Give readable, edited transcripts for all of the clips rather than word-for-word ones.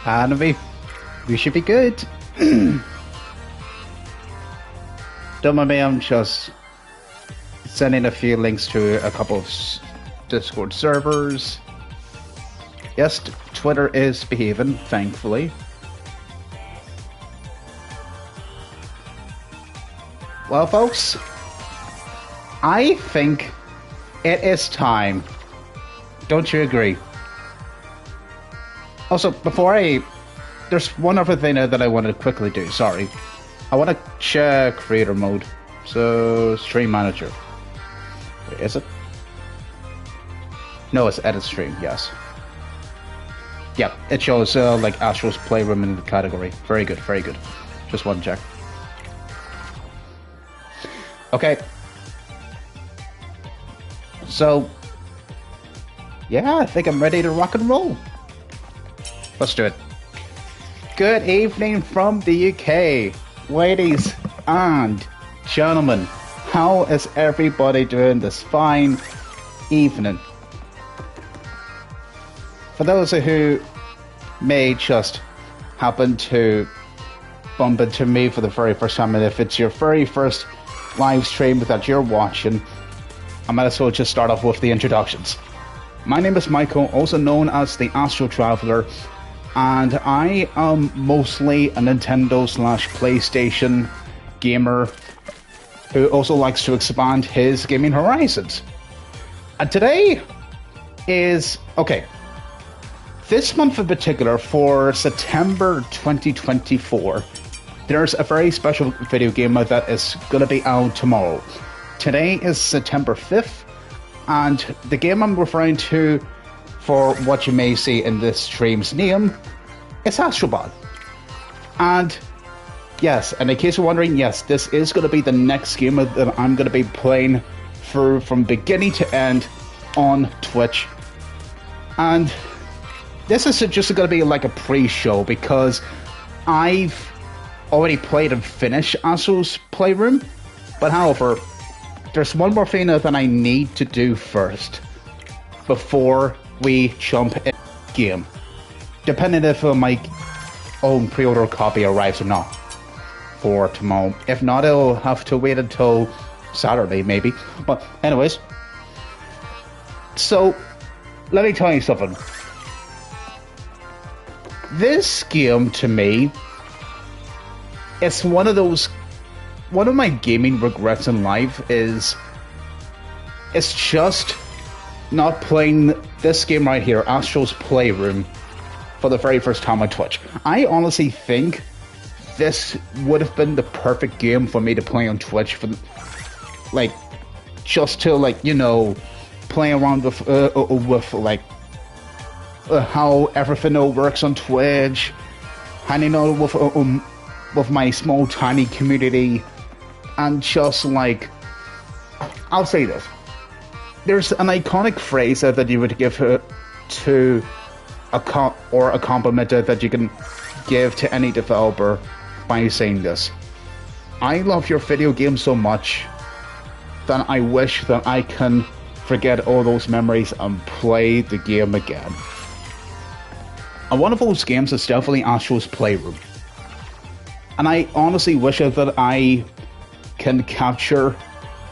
And we should be good. Don't mind me, I'm just sending a few links to a couple of Discord servers. Yes, Twitter is behaving, thankfully. Well, folks, I think it is time. Don't you agree? Also, there's one other thing that I wanted to quickly do, sorry. I want to check creator mode. So, stream manager. Wait, is it? No, it's edit stream, yes. Yep, it shows like Astro's Playroom in the category. Very good, very good. Just one check. Okay. So, yeah, I think I'm ready to rock and roll. Let's do it. Good evening from the UK, ladies and gentlemen. How is everybody doing this fine evening? For those who may just happen to bump into me for the very first time, and if it's your very first live stream that you're watching, I might as well just start off with the introductions. My name is Michael, also known as the Astro Traveler, and I am mostly a Nintendo/PlayStation gamer who also likes to expand his gaming horizons. And today is, okay, this month in particular, for September 2024, there's a very special video game that is going to be out tomorrow. Today is September 5th, and the game I'm referring to, for what you may see in this stream's name, is Astro. And yes, and in case you're wondering, yes, this is going to be the next game that I'm going to be playing through from beginning to end on Twitch. And this is just going to be like a pre-show, because I've already played and finished Astro's Playroom, but however, there's one more thing that I need to do first before we jump in the game, depending if my own pre-order copy arrives or not for tomorrow. If not, it'll have to wait until Saturday maybe. But anyways, so let me tell you something. This game, to me, it's one of my gaming regrets in life is it's just not playing this game right here, Astro's Playroom, for the very first time on Twitch. I honestly think this would have been the perfect game for me to play on Twitch, for like, just to, like, you know, play around with like how everything works on Twitch, hanging out with my small tiny community, and just like, I'll say this, there's an iconic phrase that you would give to a compliment that you can give to any developer by saying this: I love your video game so much that I wish that I can forget all those memories and play the game again. And one of those games is definitely Astro's Playroom. And I honestly wish that I can capture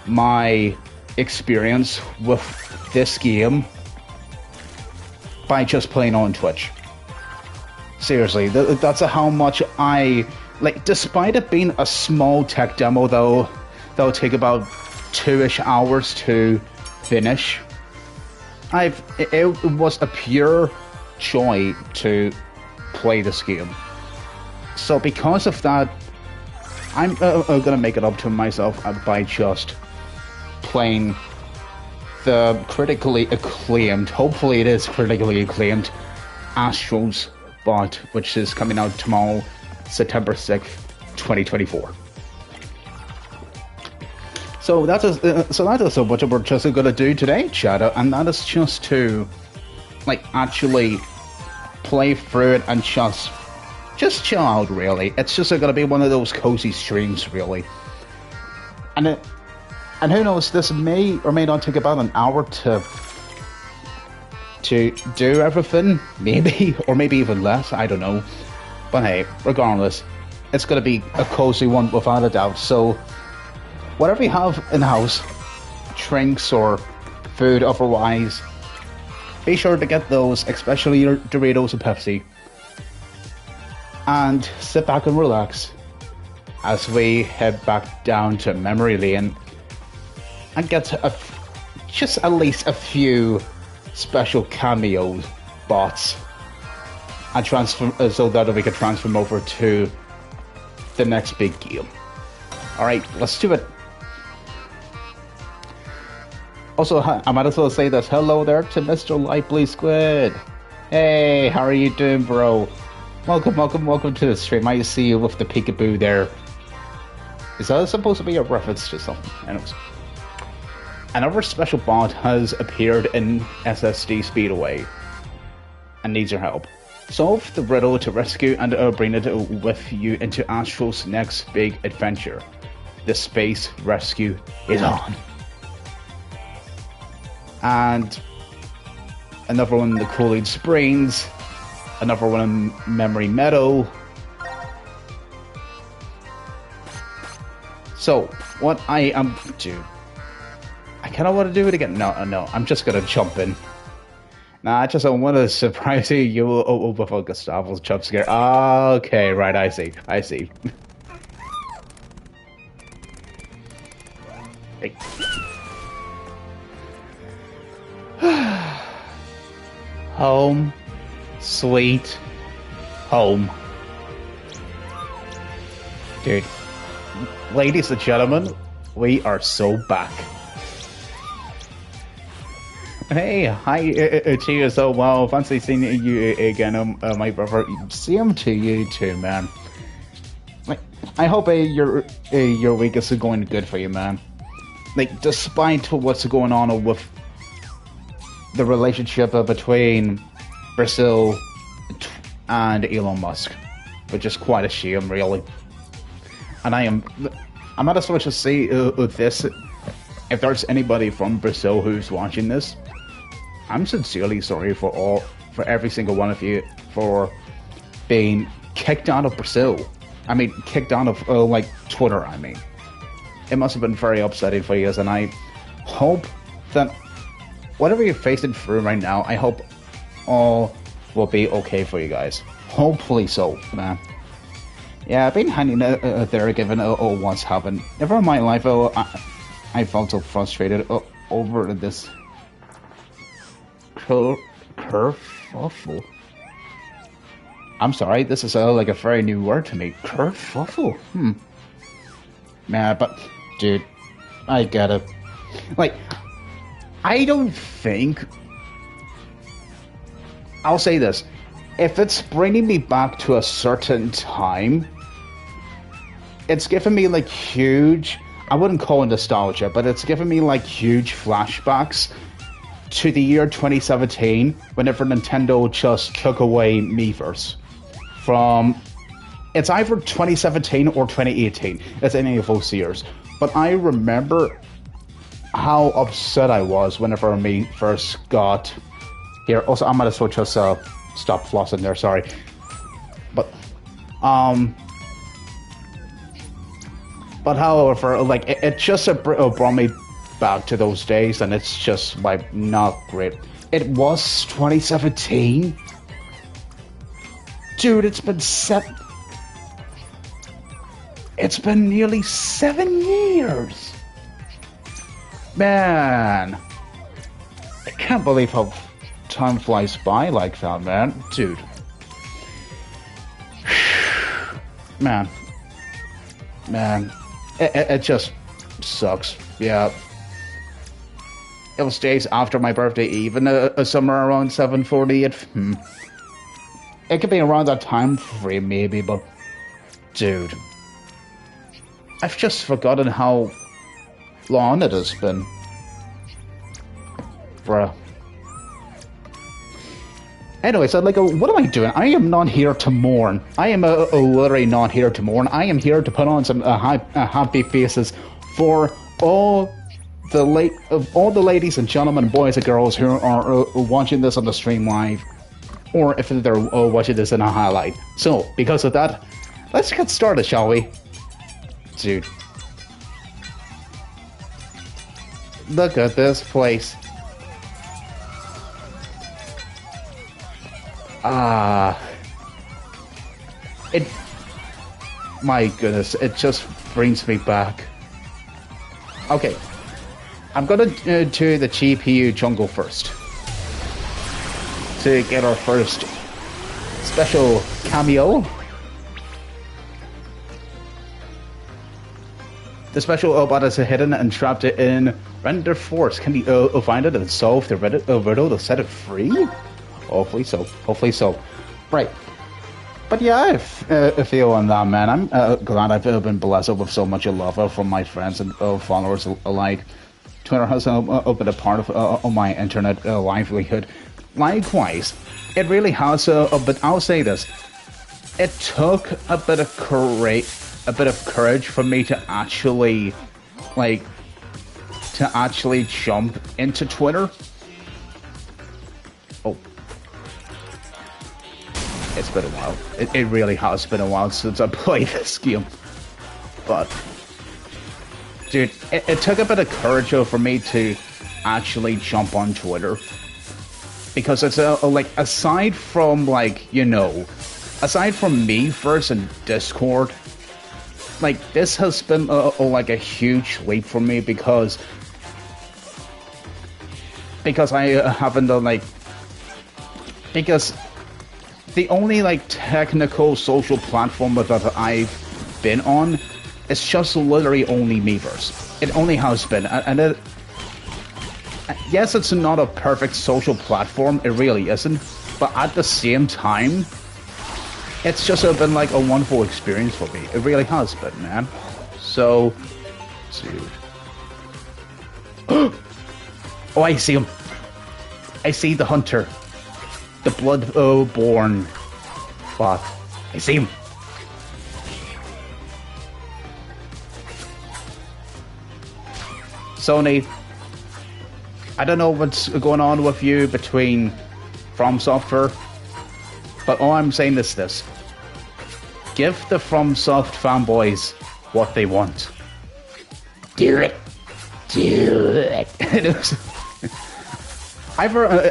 my experience with this game by just playing on Twitch. Seriously, that's how much I like. Despite it being a small tech demo, though, that'll take about 2-ish hours to finish, it was a pure joy to play this game. So because of that, I'm gonna make it up to myself by just playing the critically acclaimed, hopefully it is critically acclaimed, Astro's Bot, which is coming out tomorrow, September 6th, 2024. So that is what we're just gonna do today, Shadow, and that is just to, like, actually play through it and just chill out, really. It's just gonna be one of those cozy streams, really. And who knows, this may or may not take about an hour to do everything, maybe, or maybe even less, I don't know. But hey, regardless, it's going to be a cozy one without a doubt. So, whatever you have in the house, drinks or food otherwise, be sure to get those, especially your Doritos and Pepsi. And sit back and relax as we head back down to memory lane and get just at least a few special cameo bots and transform so that we can transform over to the next big game. Alright, let's do it. Also, I might as well say this. Hello there to Mr. Lively Squid. Hey, how are you doing, bro? Welcome to the stream. I see you with the peekaboo there. Is that supposed to be a reference to something? Anyways. Another special bot has appeared in SSD Speedway and needs your help. Solve the riddle to rescue and bring it with you into Astro's next big adventure. The space rescue is on. And another one in the Cooling Springs. Another one in Memory Meadow. So, what I am do? I kind of want to do it again. No, I'm just gonna jump in. Nah, I just don't want to surprise you with a Gustavo's jump scare. Okay, right, I see. Hey. Home. Sweet home. Dude, ladies and gentlemen, we are so back. Hey, hi to you so well. Fancy seeing you again, my brother. Same to you too, man. Like, I hope your week is going good for you, man. Like, despite what's going on with the relationship between Brazil and Elon Musk, which is quite a shame, really. And I'm not as much as say this. If there's anybody from Brazil who's watching this, I'm sincerely sorry for every single one of you for being kicked out of Brazil. I mean, kicked out of like Twitter. I mean, it must have been very upsetting for you, and I hope that whatever you're facing through right now, I hope all will be okay for you guys. Hopefully so, man. Yeah, I've been hanging there given what's happened. Never in my life, I felt so frustrated over this kerfuffle. I'm sorry, this is like a very new word to me. Kerfuffle. Man, but dude, I get it. Like, I don't think. I'll say this: if it's bringing me back to a certain time, it's giving me like huge. I wouldn't call it nostalgia, but it's giving me like huge flashbacks to the year 2017, whenever Nintendo just took away Miiverse from. It's either 2017 or 2018. It's any of those years. But I remember how upset I was whenever Miiverse got here. Also, I might as well just stop flossing there. Sorry, but however, like it just brought me back to those days, and it's just like not great. It was 2017, dude. It's been nearly 7 years, man. I can't believe how time flies by like that, man. Dude, man, it just sucks. Yeah. It was days after my birthday, even somewhere around 7:48. It could be around that time frame, maybe, but dude, I've just forgotten how long it has been, bruh. Anyway, so like, what am I doing? I am not here to mourn. I am literally not here to mourn. I am here to put on some happy faces for all of all the ladies and gentlemen, boys and girls who are watching this on the stream live, or if they're watching this in a highlight. So, because of that, let's get started, shall we? Dude. Look at this place. My goodness, it just brings me back. Okay, I'm gonna do the GPU jungle first to get our first special cameo. The special bot is hidden and trapped in Render Force. Can you find it and solve the riddle to set it free? Hopefully so. Hopefully so. Right. But yeah, I feel on that, man. I'm glad I've been blessed with so much love from my friends and followers alike. Twitter has been a part of my internet livelihood. Likewise, it really has. But I'll say this: it took a bit of courage for me to actually, jump into Twitter. Oh. It's been a while. It really has been a while since I played this game. But, dude, it took a bit of courage for me to actually jump on Twitter. Because it's aside from me first and Discord, this has been a huge leap for me because I haven't done because the only technical social platform that I've been on is just literally only Miiverse. It only has been, and yes, it's not a perfect social platform. It really isn't, but at the same time, it's just been a wonderful experience for me. It really has been, man. So, dude. Oh, I see him. I see the hunter. The blood-born bot. I see him. Sony, I don't know what's going on with you between From Software, but all I'm saying is this. Give the FromSoft fanboys what they want. Do it. Do it.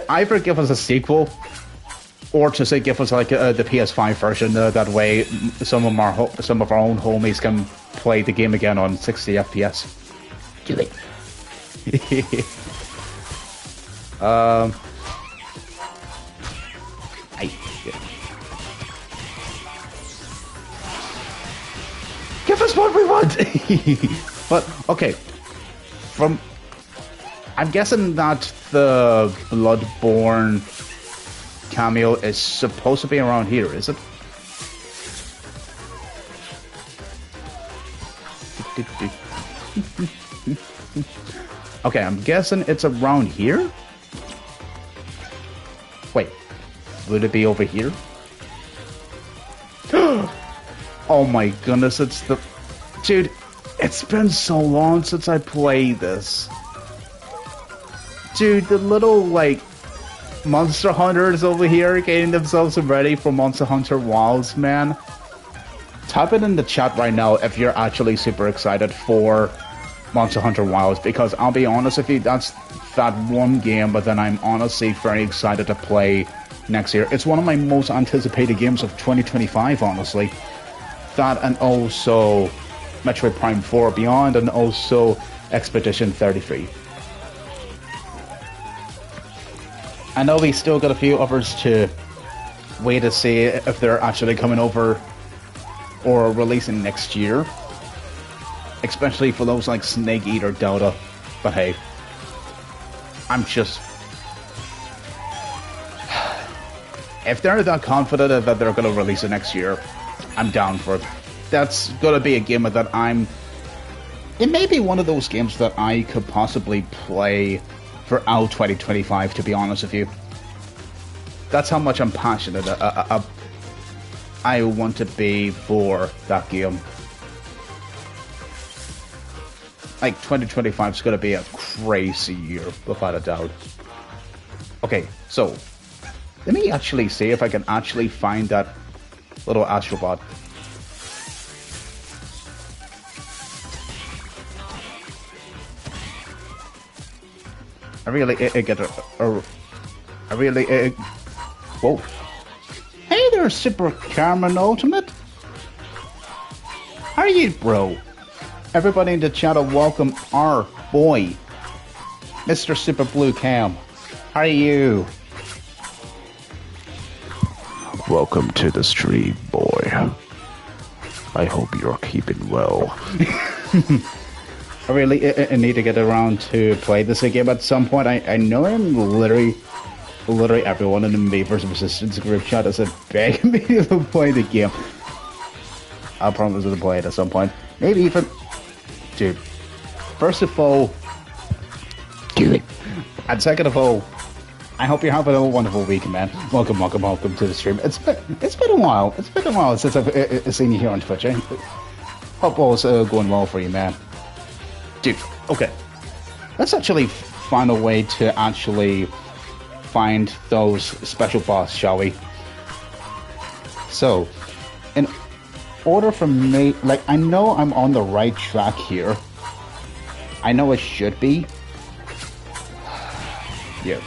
Either give us a sequel, or to say give us the PS5 version. That way, some of our own homies can play the game again on 60 FPS. Do it. Give us what we want. But okay, I'm guessing that the Bloodborne cameo is supposed to be around here, is it? Okay, I'm guessing it's around here? Wait, would it be over here? Oh my goodness, it's the... Dude, it's been so long since I played this. Dude, the little, Monster Hunters over here getting themselves ready for Monster Hunter Wilds, man. Type it in the chat right now if you're actually super excited for Monster Hunter Wilds, because I'll be honest with you, that's that one game, but then I'm honestly very excited to play next year. It's one of my most anticipated games of 2025, honestly. That and also Metroid Prime 4 Beyond, and also Expedition 33. I know we still got a few others to wait to see if they're actually coming over or releasing next year. Especially for those like Snake Eater Delta. But hey, I'm just... If they're that confident that they're going to release it next year, I'm down for it. That's going to be a game that I'm... It may be one of those games that I could possibly play throughout 2025, to be honest with you. That's how much I'm passionate I want to be for that game. like 2025 is gonna be a crazy year, without a doubt. Okay, so let me actually see if I can actually find that little astrobot. I really get I really whoa. Hey there, Super Carmen Ultimate. How are you, bro? Everybody in the channel, welcome our boy, Mr. Super Blue Cam. How are you? Welcome to the stream, boy. I hope you're keeping well. I really need to get around to play this game at some point. I know I'm literally everyone in the Mayverse Resistance group chat is begging me to play the game. I'll promise to play it at some point. Maybe even... Dude, first of all... Dude. And second of all, I hope you're having a wonderful week, man. Welcome to the stream. It's been a while. It's been a while since I've seen you here on Twitch. Hope all's going well for you, man. Dude, okay. Let's actually find a way to actually find those special boss, shall we? So, in order for me, like, I know I'm on the right track here. I know it should be. Yeah.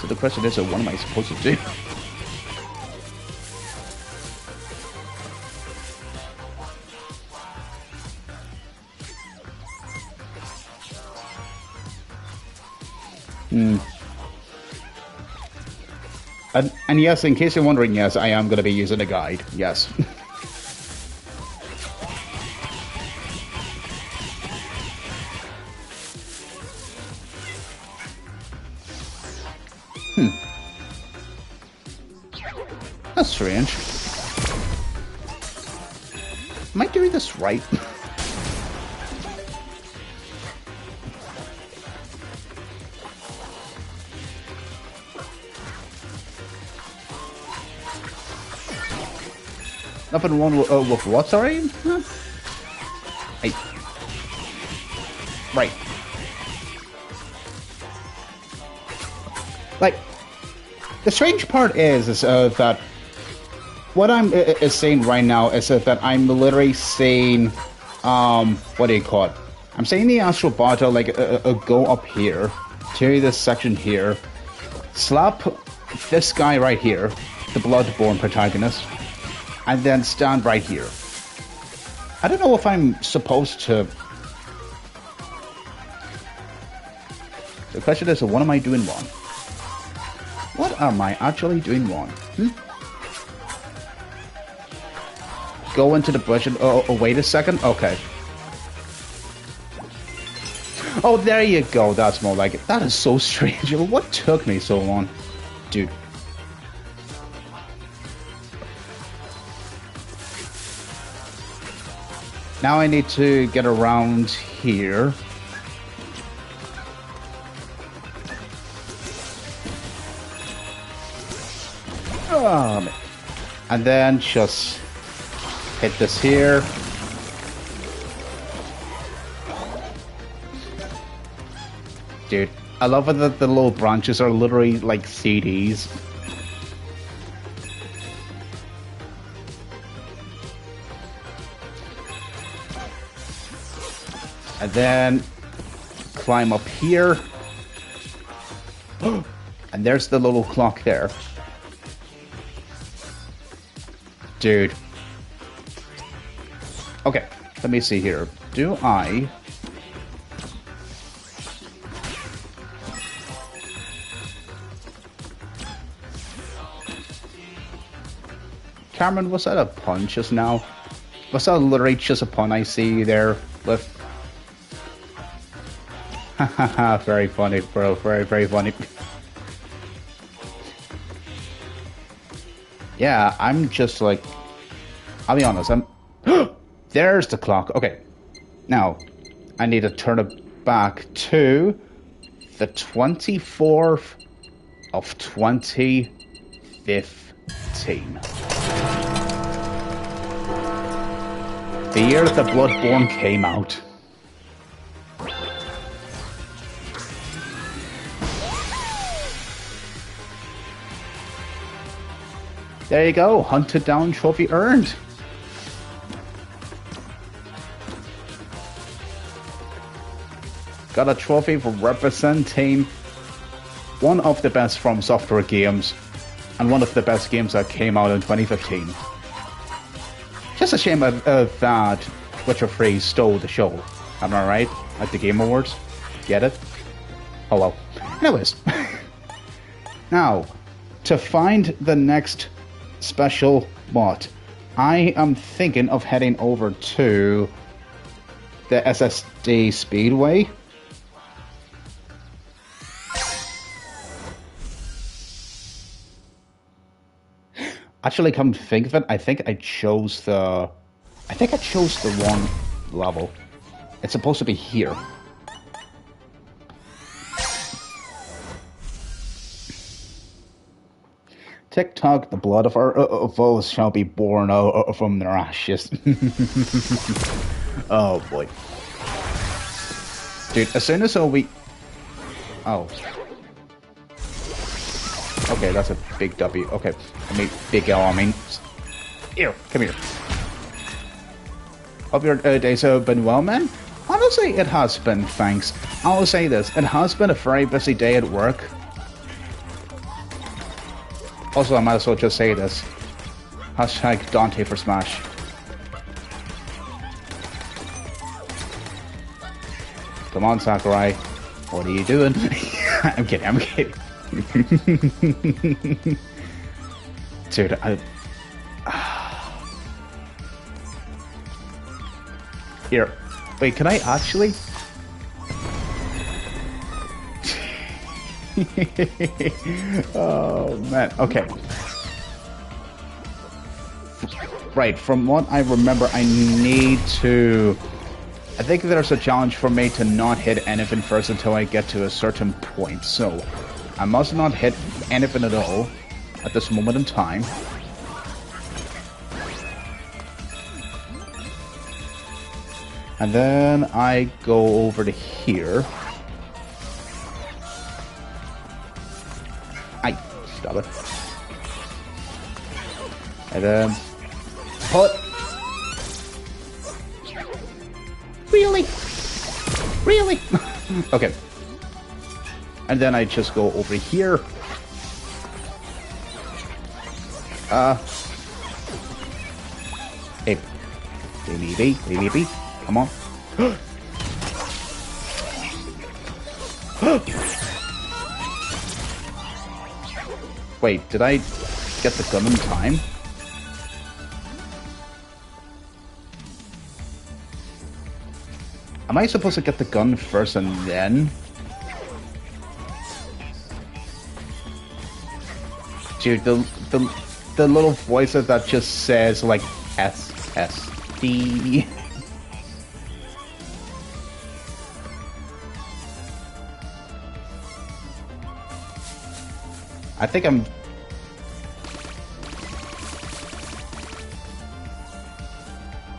So the question is, what am I supposed to do? And yes, in case you're wondering, yes, I am going to be using a guide. Yes. That's strange. Am I doing this right? Nothing wrong with what, sorry? Huh? Hey. Right. Like, the strange part is that what I'm saying right now is that I'm literally saying, what do you call it? I'm saying the Astro Bottle, like, go up here to this section here, slap this guy right here, the Bloodborne protagonist, and then stand right here. I don't know if I'm supposed to... The question is, what am I doing wrong? What am I actually doing wrong? Go into the bush and... Oh, wait a second? Okay. Oh, there you go. That's more like it. That is so strange. What took me so long? Dude. Now I need to get around here. And then just hit this here. Dude, I love it that the little branches are literally like CDs. And then climb up here. And there's the little clock there. Dude. Okay, let me see here. Do I... Cameron, was that a pun just now? Was that literally just a pun I see there with... Hahaha, very funny, bro. Very, very funny. Yeah, I'm just like... I'll be honest, I'm... There's the clock. Okay. Now, I need to turn it back to the 24th of 2015. The year that Bloodborne came out. There you go, hunted down, trophy earned. Got a trophy for representing one of the best From Software games and one of the best games that came out in 2015. Just a shame that Witcher 3 stole the show. Am I right? At the Game Awards? Get it? Oh well. Anyways. Now, to find the next special mod, I am thinking of heading over to the SSD Speedway. Actually, come to think of it, I think I chose the wrong level. It's supposed to be here. TikTok, the blood of our foes shall be born out from their ashes. Oh boy. Dude, as soon as we... Oh. Okay, that's a big W. Okay, I mean, big L, I mean... Here, come here. Hope your days have been well, man? Honestly, it has been, thanks. I'll say this, it has been a very busy day at work. Also, I might as well just say this. Hashtag Dante for Smash. Come on, Sakurai. What are you doing? I'm kidding, I'm kidding. Dude, Here. Wait, can I actually? Oh, man. Okay. Right, from what I remember, I need to... I think there's a challenge for me to not hit anything first until I get to a certain point, so... I must not hit anything at all at this moment in time. And then I go over to here. Stop it. And then put. Really? Really? Okay. And then I just go over here. Hey. Baby. Come on. Wait, did I get the gun in time? Am I supposed to get the gun first and then? Dude, the little voices that just says like SSD. I think I'm...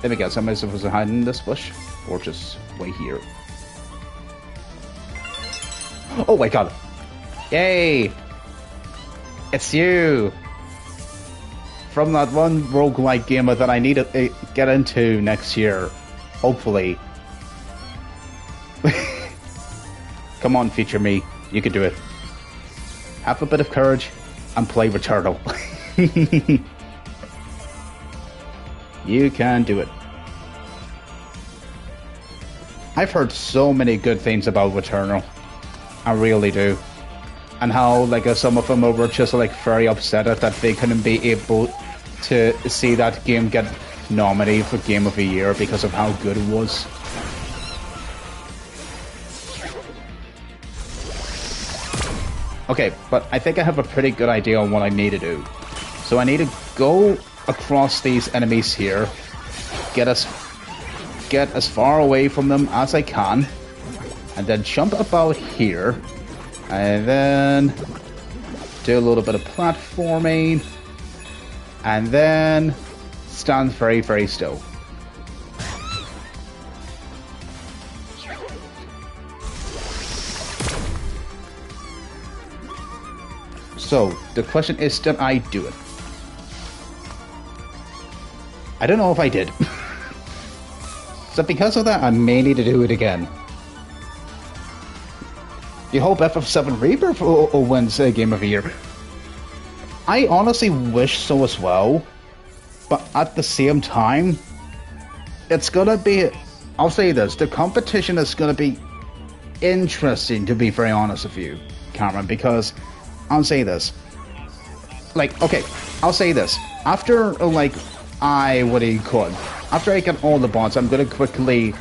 Let me guess, am I supposed to hide in this bush? Or just wait here? Oh my god! Yay! It's you! From that one roguelike game that I need to get into next year. Hopefully. Come on, feature me. You can do it. Have a bit of courage and play Returnal. You can do it. I've heard so many good things about Returnal. I really do. And how like some of them were just like very upset at that they couldn't be able to see that game get nominated for Game of the Year because of how good it was. Okay, but I think I have a pretty good idea on what I need to do. So I need to go across these enemies here, get as far away from them as I can, and then jump about here, and then do a little bit of platforming, and then stand very, very still. So, the question is, did I do it? I don't know if I did. So because of that, I may need to do it again. You hope FF7 Rebirth wins Game of the Year. I honestly wish so as well, but at the same time, it's gonna be... I'll say this, the competition is gonna be interesting, to be very honest with you, Cameron, because I'll say this. Like, okay, I'll say this. After, like, after I get all the bots, I'm gonna quickly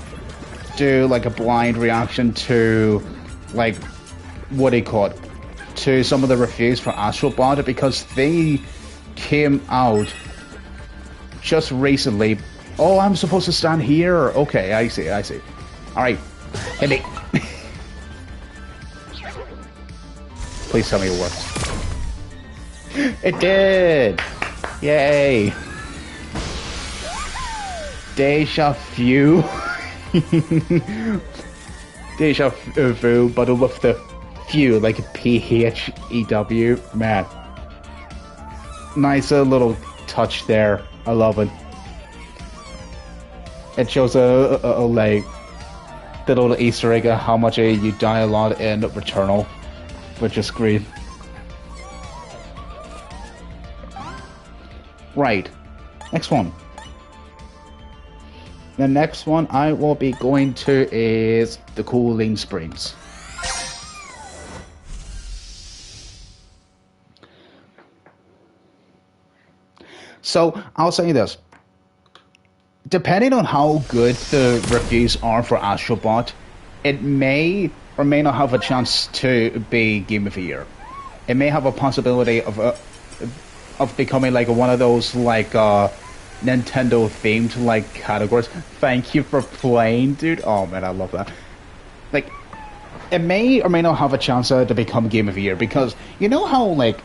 do, like, a blind reaction to, like, to some of the reviews for Astro Bot, because they came out just recently. Oh, I'm supposed to stand here? Okay, I see. Alright, hit me. Please tell me it worked. It did! Yay! Deja vu. Deja vu, but with the few, like P-H-E-W. Man. Nice little touch there. I love it. It shows like the little Easter egg of how much you die a lot in Returnal, which is great. Right, next one. The next one I will be going to is the Cooling Springs. So I'll say this. Depending on how good the reviews are for Astrobot, it may or may not have a chance to be Game of the Year. It may have a possibility of becoming like one of those like Nintendo themed like categories. Thank you for playing, dude. Oh man, I love that. Like, it may or may not have a chance to become Game of the Year, because you know how like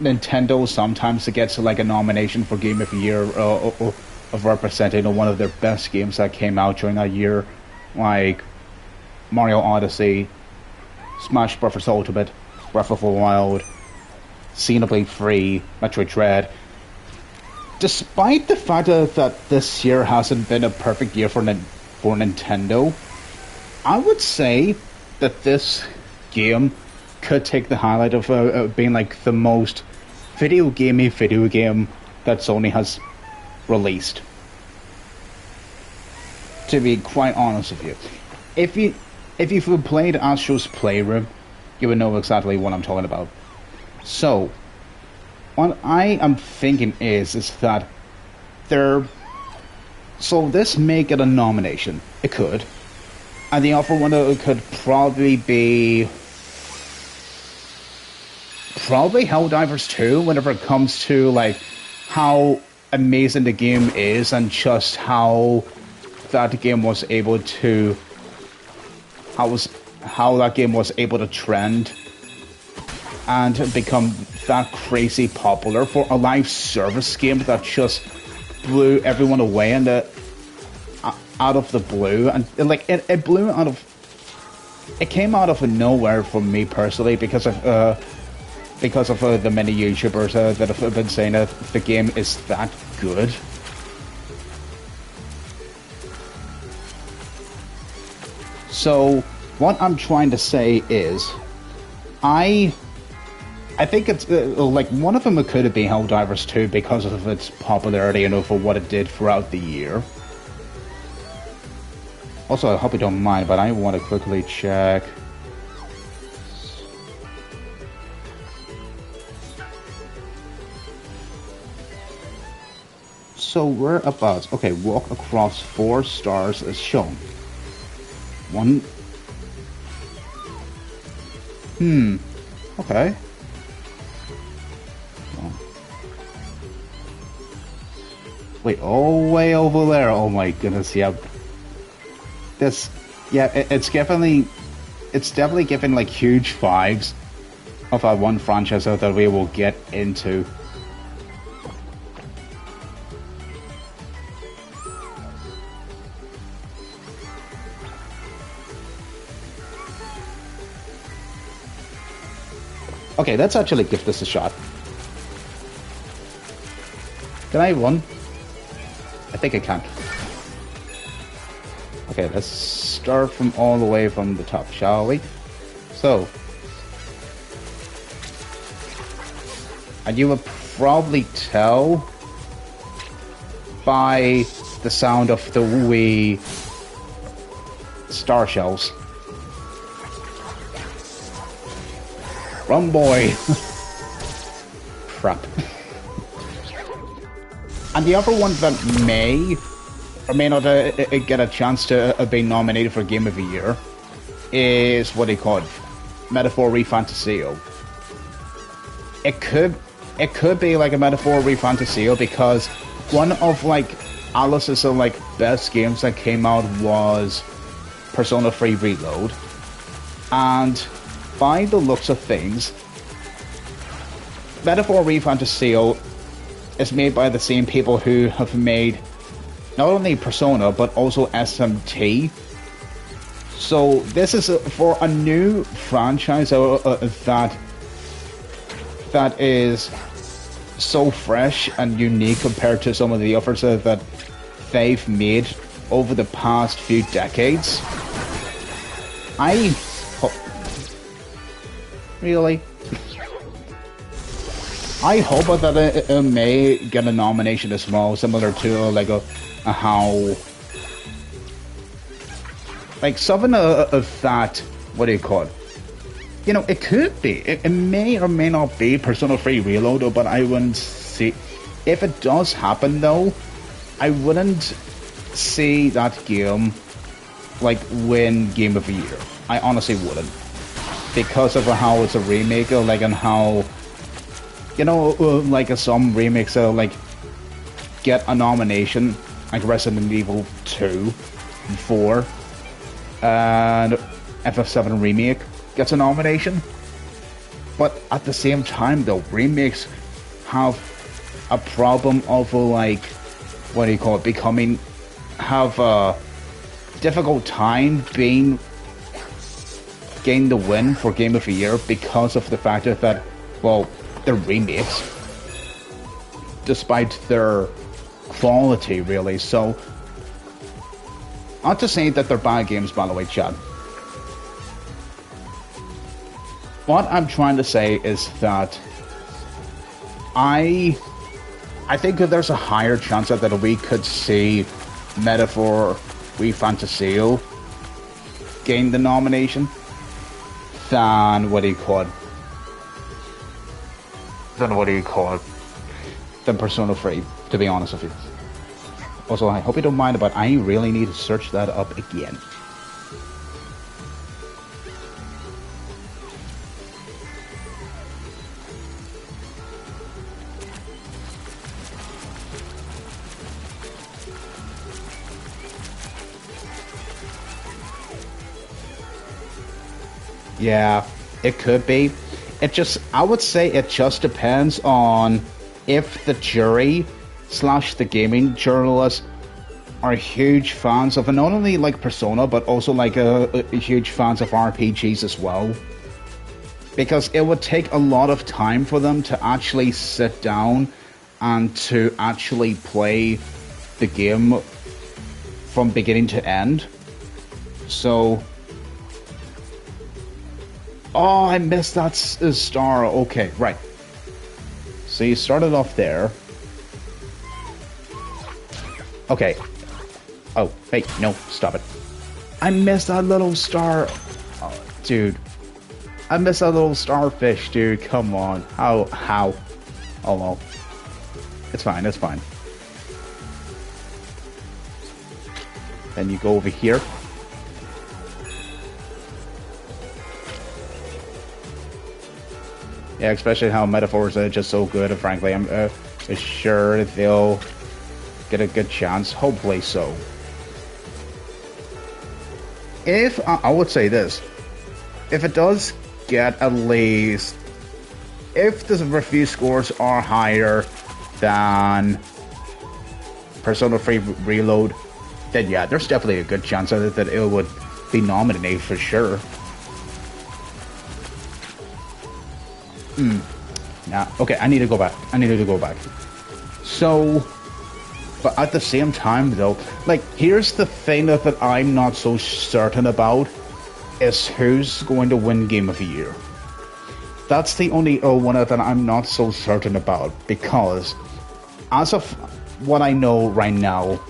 Nintendo sometimes gets like a nomination for Game of the Year of representing one of their best games that came out during that year, like Mario Odyssey, Smash Bros. Ultimate, Breath of the Wild, Xenoblade 3, Metroid Dread. Despite the fact that this year hasn't been a perfect year for Nintendo, I would say that this game could take the highlight of being like the most video game that Sony has released. To be quite honest with you, if you've played Astro's Playroom, you would know exactly what I'm talking about. So, what I am thinking is that so this may get a nomination. It could, and the other one could probably be Helldivers 2, whenever it comes to like how amazing the game is and just how that game was able to trend and become that crazy popular for a live service game that just blew everyone away and out of the blue, and like it blew out of, it came out of nowhere for me personally, because of the many YouTubers that have been saying that the game is that good. So what I'm trying to say is, I think it's like one of them could have been Helldivers 2 because of its popularity and for what it did throughout the year. Also, I hope you don't mind, but I want to quickly check. So whereabouts? Okay, walk across 4 stars as shown. One. Okay. Wait, all the way over there. Oh my goodness, yeah. This, yeah, it's definitely giving like huge vibes of that one franchise that we will get into. Okay, let's actually give this a shot. Can I run? I think I can. Okay, let's start from all the way from the top, shall we? So, and you will probably tell by the sound of the wee star shells. Run, boy! Crap. And the other one that may or may not get a chance to be nominated for Game of the Year is what they call Metaphor Refantasio. It could be like a Metaphor Refantasio because one of like Alice's like best games that came out was Persona 3 Reload, and by the looks of things, Metaphor Refantasio is made by the same people who have made not only Persona but also SMT. So this is for a new franchise that is so fresh and unique compared to some of the others that they've made over the past few decades. Really? I hope that it may get a nomination as well, similar to like how like something of that. What do you call it? You know, it could be. It may or may not be Persona 3 Reload, but I wouldn't see if it does happen though. I wouldn't see that game like win Game of the Year. I honestly wouldn't, because of how it's a remake, like, and how, you know, like some remakes like get a nomination, like Resident Evil 2 and 4, and FF7 Remake gets a nomination. But at the same time though, remakes have a problem of like, what do you call it, have a difficult time getting the win for Game of the Year because of the fact that, well, they're remakes, despite their quality, really. So, not to say that they're bad games, by the way, Chad. What I'm trying to say is that I think that there's a higher chance that we could see Metaphor Refantasio gain the nomination than than Persona 3, to be honest with you. Also, I hope you don't mind, but I really need to search that up again. Yeah, it could be. I would say it just depends on if the jury / the gaming journalists are huge fans of not only like Persona, but also like huge fans of RPGs as well. Because it would take a lot of time for them to actually sit down and to actually play the game from beginning to end. So, oh, I missed that star. Okay, right. So you started off there. Okay. Oh, hey, no, stop it. I missed that little star. Oh, dude. I missed that little starfish, dude. Come on. How? Oh, well. It's fine, it's fine. Then you go over here. Yeah, especially how metaphors are just so good, and frankly, I'm sure they'll get a good chance. Hopefully so. If, I would say this, if it does get at least, if the review scores are higher than Persona 3 Reload, then yeah, there's definitely a good chance that it would be nominated for sure. Nah, okay, I need to go back. So, but at the same time, though, like, here's the thing that I'm not so certain about, is who's going to win Game of the Year. That's the only one that I'm not so certain about, because as of what I know right now,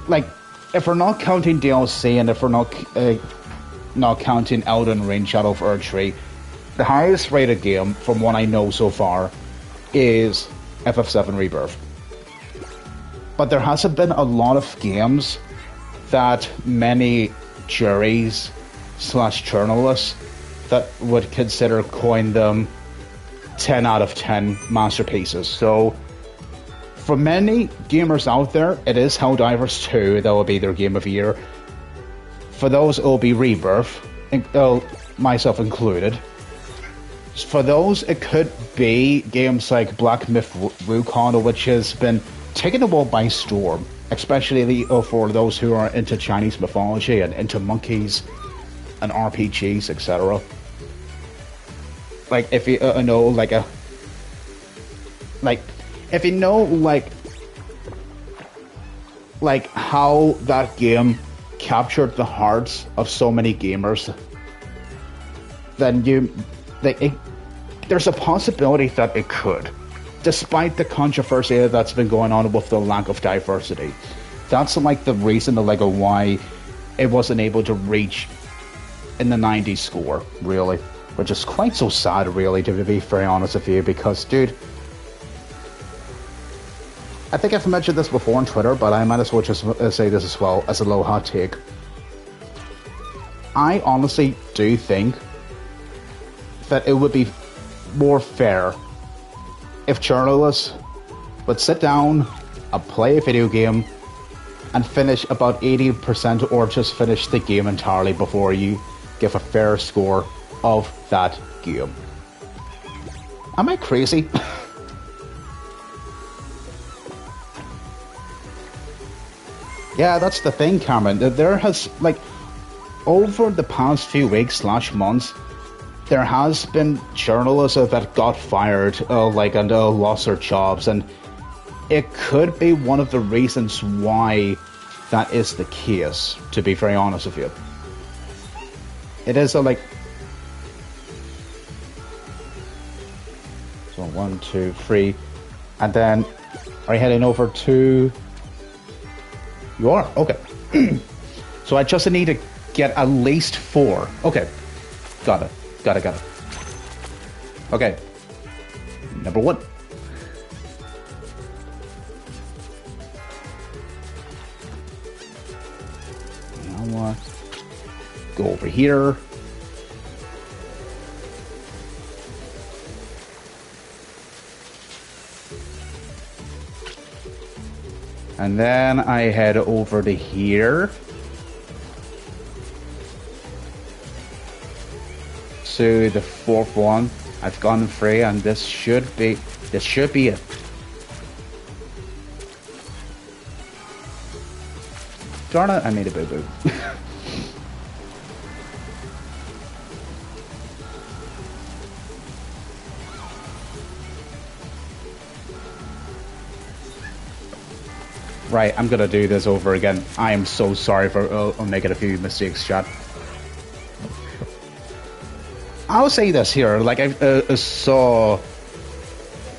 like, if we're not counting DLC and if we're not counting Elden Ring Shadow of Erdtree, the highest rated game from what I know so far is FF7 Rebirth. But there hasn't been a lot of games that many juries / journalists that would consider calling them 10 out of 10 masterpieces. So for many gamers out there, it is Helldivers 2 that will be their Game of the Year. For those, it will be Rebirth, myself included. For those, it could be games like Black Myth Wukong, which has been taken the world by storm, especially for those who are into Chinese mythology and into monkeys and RPGs, etc. Like, if you know, if you know, like how that game captured the hearts of so many gamers, then there's a possibility that it could, despite the controversy that's been going on with the lack of diversity. That's like the reason why it wasn't able to reach in the 90s score, really, which is quite so sad, really, to be very honest with you, because, dude, I think I've mentioned this before on Twitter, but I might as well just say this as well as a low hot take. I honestly do think that it would be more fair if journalists would sit down and play a video game and finish about 80% or just finish the game entirely before you give a fair score of that game. Am I crazy? Yeah, that's the thing, Cameron. There has, over the past few weeks / months, there has been journalists that got fired, and lost their jobs, and it could be one of the reasons why that is the case, to be very honest with you. It is so 1, 2, 3, and then are you heading over to... You are? Okay. So I just need to get at least 4. Okay. Got it. Okay. Number 1. Now, go over here. And then I head over to here. To the 4th one. I've gone free, and this should be it. Darn it, I made a boo-boo. Right, I'm gonna do this over again. I am so sorry for making a few mistakes, chat. I'll say this here, I saw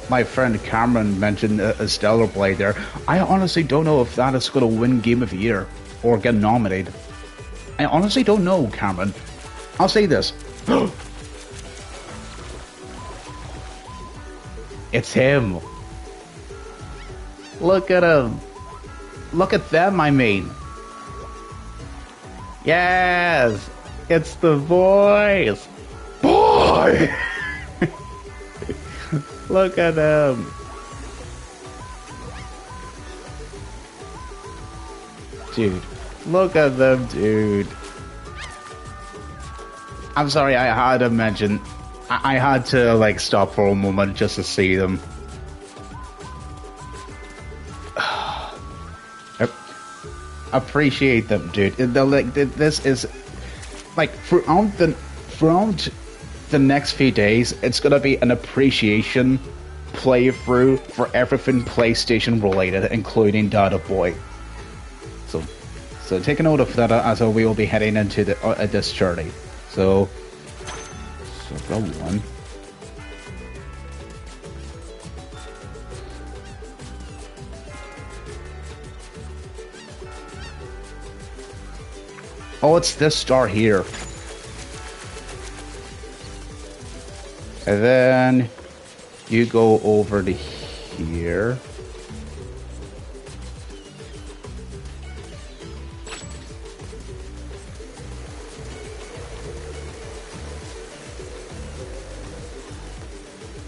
my friend Cameron mention a Stellar Blade there. I honestly don't know if that is gonna win Game of the Year or get nominated. I honestly don't know, Cameron. I'll say this. It's him. Look at him. Look at them, I mean. Yes, it's the boys. Boy! Look at them. Dude, look at them, dude. I'm sorry, I had to mention. I had to, stop for a moment just to see them. Appreciate them, dude. This is throughout the next few days, it's going to be an appreciation playthrough for everything PlayStation related, including Data Boy. So take a note of that as we will be heading into this journey. So go one. Oh, it's this star here. And then you go over to here.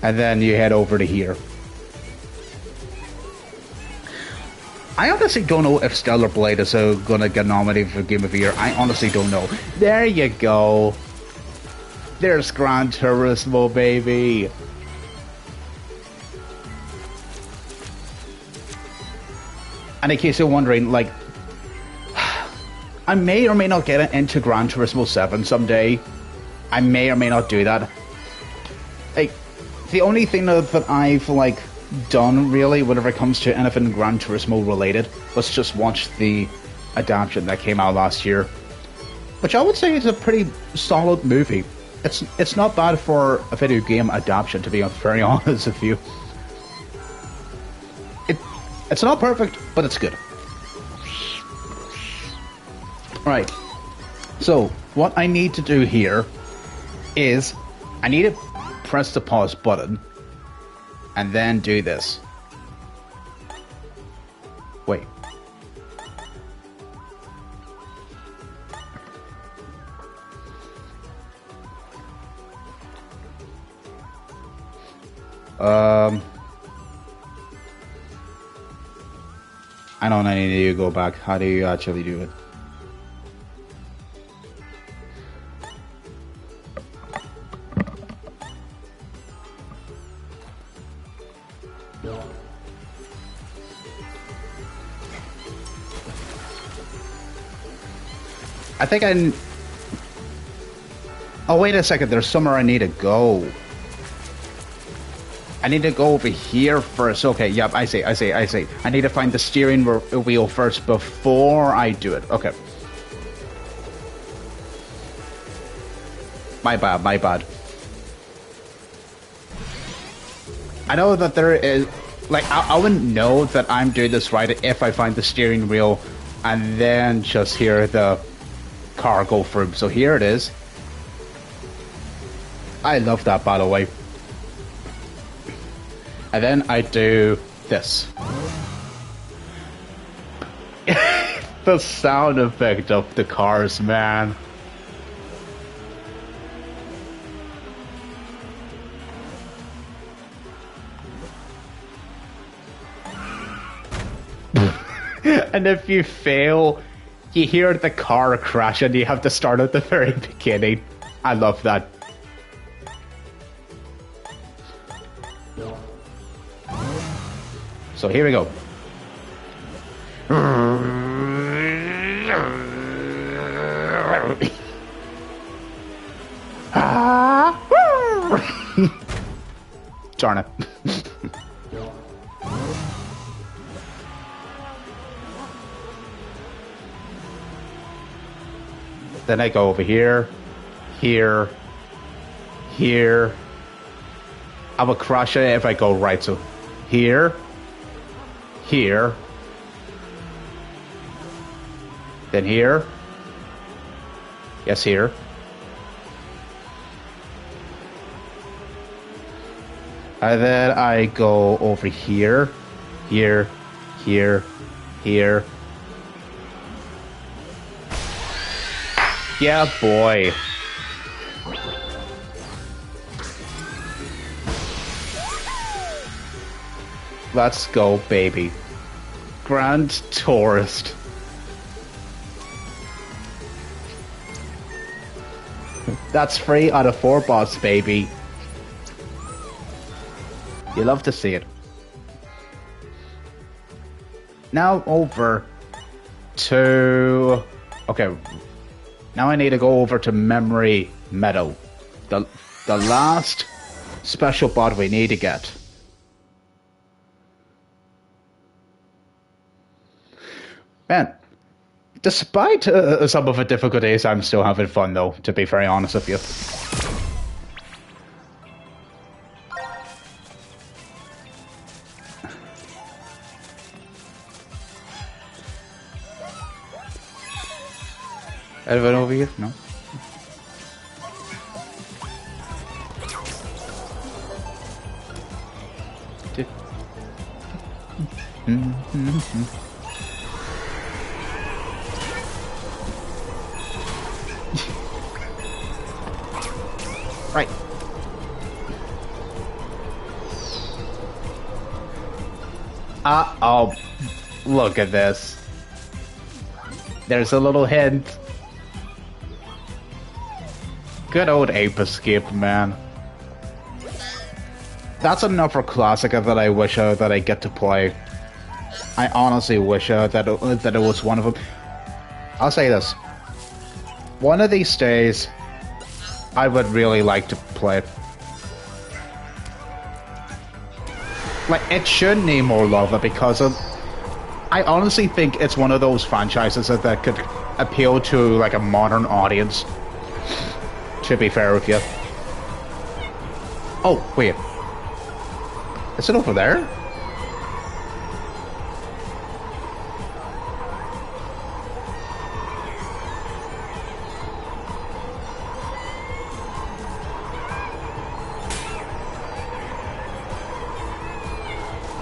And then you head over to here. I honestly don't know if Stellar Blade is gonna get nominated for Game of the Year. I honestly don't know. There you go. There's Gran Turismo, baby. And in case you're wondering, like, I may or may not get into Gran Turismo 7 someday. I may or may not do that. Like, the only thing that I've, like, done, really, whenever it comes to anything Gran Turismo related, was just watch the adaptation that came out last year. Which I would say is a pretty solid movie. It's not bad for a video game adaptation, to be very honest with you. It's not perfect, but it's good. Right. So, what I need to do here is I need to press the pause button and then do this. Wait. I don't know, I need to go back. How do you actually do it? I think oh, wait a second. There's somewhere I need to go. I need to go over here first. Okay, yep, I see. I need to find the steering wheel first before I do it. Okay. My bad. I know that there is... Like, I wouldn't know that I'm doing this right if I find the steering wheel and then just hear the car go through. So here it is. I love that, by the way. And then I do this. The sound effect of the cars, man. And if you fail, you hear the car crash and you have to start at the very beginning. I love that. So here we go. Darn it. Then I go over here, here, here. I will crush it if I go right. So here, here, then here, yes, here, and then I go over here, here, here, here. Yeah, boy. Let's go, baby. Grand Tourist. That's 3 out of 4 boss, baby. You love to see it. Now over to... Okay. Now I need to go over to Memory Meadow. the last special bot we need to get. Man, despite some of the difficulties, I'm still having fun though, to be very honest with you. Anyone over here? No? Right. Uh-oh. Look at this. There's a little hint. Good old Ape Escape, man. That's another classic that I wish that I get to play. I honestly wish that it was one of them. I'll say this. One of these days, I would really like to play it. Like, it should need more love because of... I honestly think it's one of those franchises that could appeal to, like, a modern audience. To be fair with you. Oh, wait. Is it over there?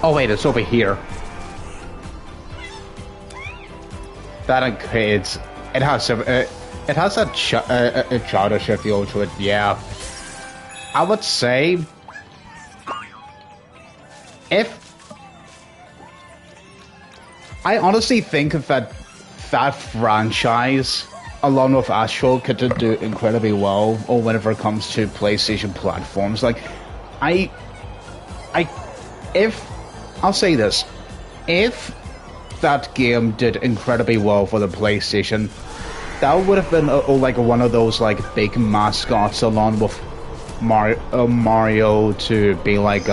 Oh wait, it's over here. That includes... It has some... it has a childish feel to it, yeah. I would say... If... I honestly think that that franchise, along with Astro, could do incredibly well, or whenever it comes to PlayStation platforms. Like, if... I'll say this. If that game did incredibly well for the PlayStation, that would have been like one of those like big mascots along with Mario to be like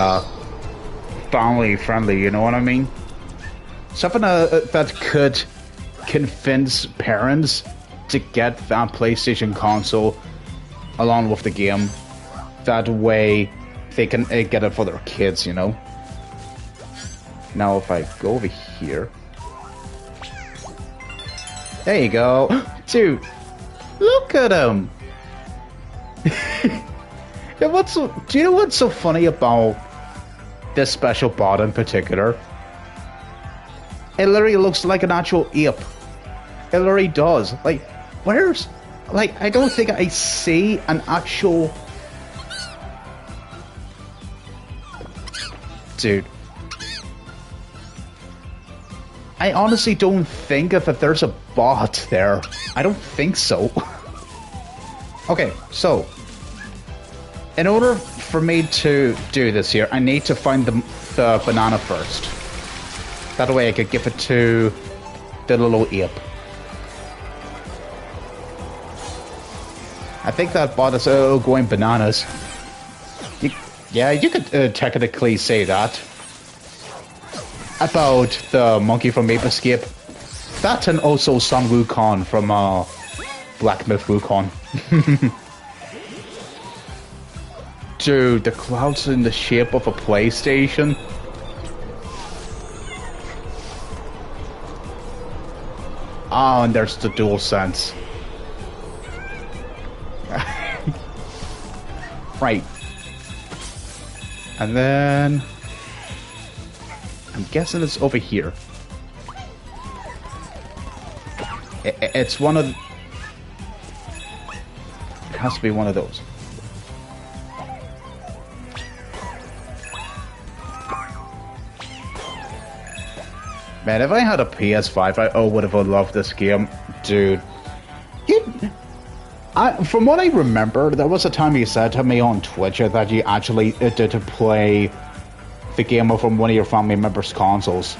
family friendly, you know what I mean? Something that could convince parents to get that PlayStation console along with the game. That way they can get it for their kids, you know? Now if I go over here... There you go. Dude, look at him. Yeah, do you know what's so funny about this special bot in particular? It literally looks like an actual ape. It literally does. Like, where's... Like, I don't think I see an actual... Dude. I honestly don't think that there's a bot there. I don't think so. Okay, so... In order for me to do this here, I need to find the banana first. That way I could give it to the little ape. I think that bot is going bananas. Yeah, you could technically say that. About the monkey from Ape Escape. That and also Sun Wukong from Black Myth Wukong. Dude, the clouds in the shape of a PlayStation. Ah, and there's the DualSense. Right. And then... I'm guessing it's over here. It's one of... It has to be one of those. Man, if I had a PS5, I would have loved this game. Dude. From what I remember, there was a time you said to me on Twitch that you actually did play the game from one of your family members' consoles.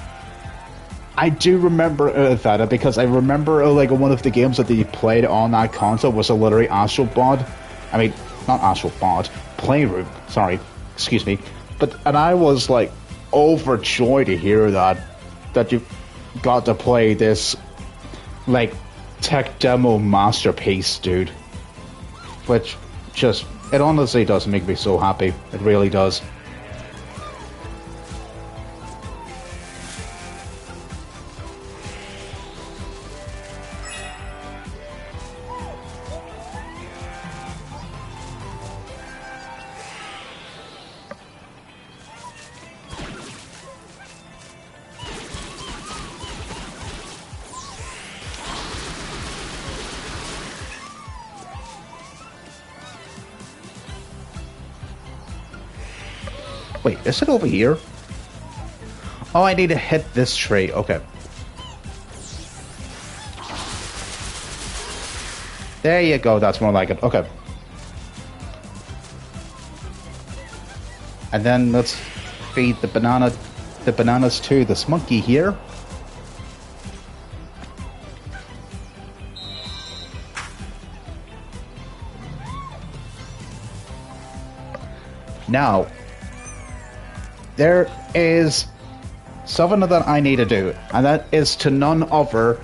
I do remember that because I remember like one of the games that you played on that console was a literally Astro Bot. I mean, not Astro Bot, Playroom. Sorry, excuse me. And I was like overjoyed to hear that you got to play this like tech demo masterpiece, dude. Which just, it honestly does make me so happy. It really does. Wait, is it over here? Oh, I need to hit this tree. Okay. There you go. That's more like it. Okay. And then let's feed the bananas to this monkey here. Now, there is something that I need to do, and that is to none other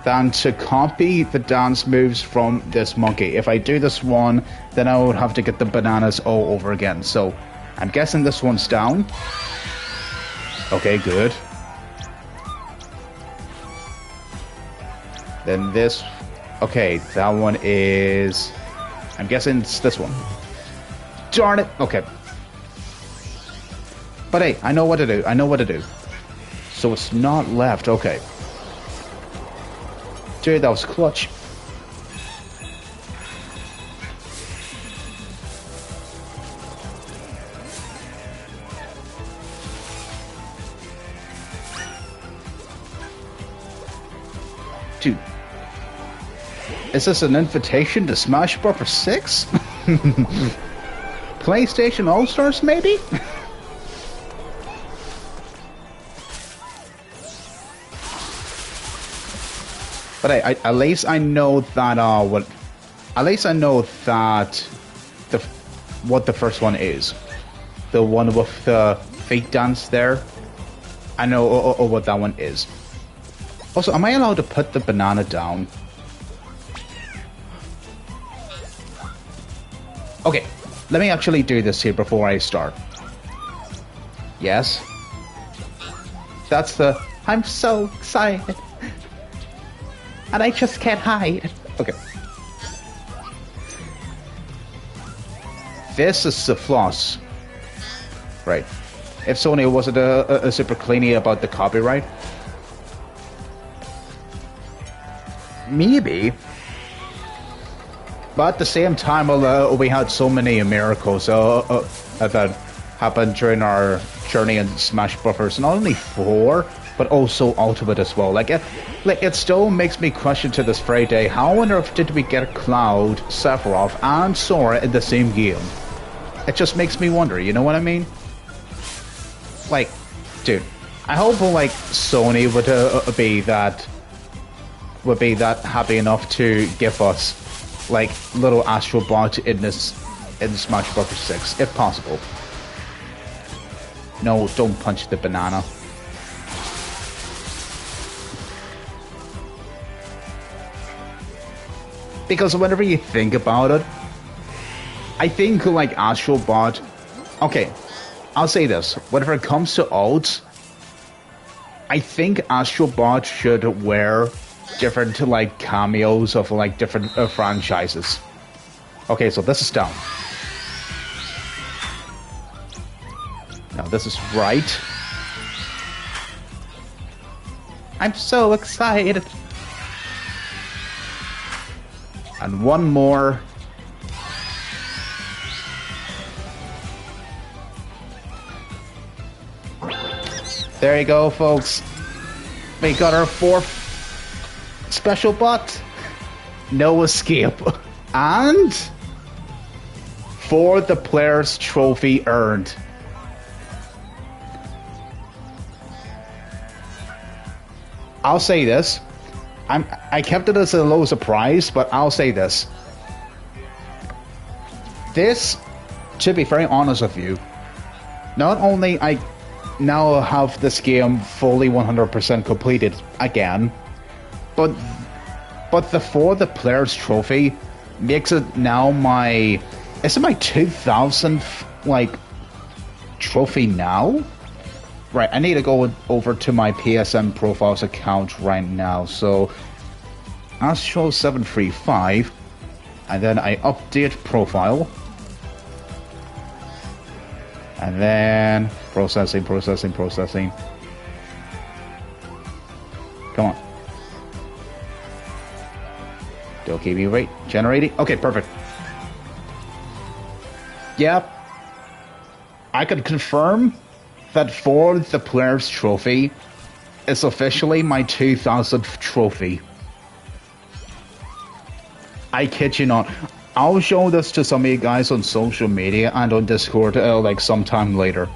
than to copy the dance moves from this monkey. If I do this one, then I would have to get the bananas all over again. So, I'm guessing this one's down. Okay, good. Then this... Okay, that one is... I'm guessing it's this one. Darn it! Okay. But hey, I know what to do. I know what to do. So it's not left. Okay. Dude, that was clutch. Dude. Is this an invitation to Smash Bros. 6? PlayStation All-Stars, maybe? But at least I know that at least I know that what the first one is. The one with the fake dance there. I know what that one is. Also, am I allowed to put the banana down? Okay, let me actually do this here before I start. Yes. That's the... I'm so excited. And I just can't hide. Okay. This is the floss. Right. If Sony wasn't a super cleanie about the copyright. Maybe. But at the same time, we had so many miracles that happened during our journey in Smash Bros. Not only 4, but also Ultimate as well. Like it still makes me question to this very day, how on earth did we get Cloud, Sephiroth, and Sora in the same game? It just makes me wonder, you know what I mean? Like, dude, I hope like Sony would be that happy enough to give us like little Astro Bot in Smash Bros. 6, if possible. No, don't punch the banana. Because whenever you think about it, I think like Astro Bot... Okay, I'll say this. Whenever it comes to ults, I think Astro Bot should wear different like cameos of like different franchises. Okay, so this is down. Now this is right. I'm so excited. And one more. There you go, folks. We got our 4th special bot. No escape. And for the player's trophy earned. I'll say this. I kept it as a low surprise, but I'll say this. This, to be very honest with you, not only I now have this game fully 100% completed again, but the For the Players trophy makes it now my... Is it my 2000th, like, trophy now? Right, I need to go over to my PSN Profiles account right now. So, Astro 735, and then I update profile. And then processing. Come on. Don't keep me wait. Generating. Okay, perfect. Yep. I can confirm that For the Players trophy is officially my 2000th trophy. I kid you not. I'll show this to some of you guys on social media and on Discord like sometime later,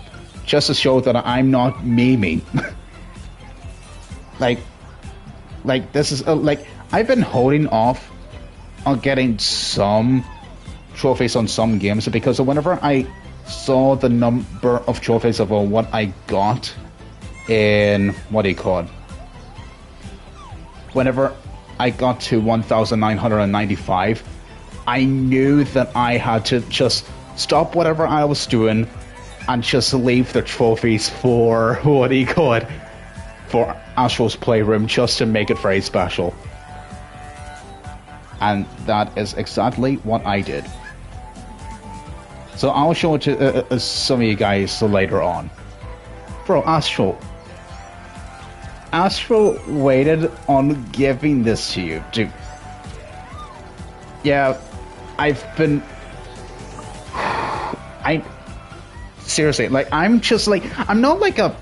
just to show that I'm not memeing. like this is like I've been holding off on getting some trophies on some games because whenever I saw the number of trophies of what I got in what do you call it? Whenever I got to 1,995. I knew that I had to just stop whatever I was doing and just leave the trophies for, what do you call it, for Astro's Playroom, just to make it very special. And that is exactly what I did. So I'll show it to some of you guys later on. Bro, Astro waited on giving this to you, dude. Yeah. Seriously, like, I'm not like a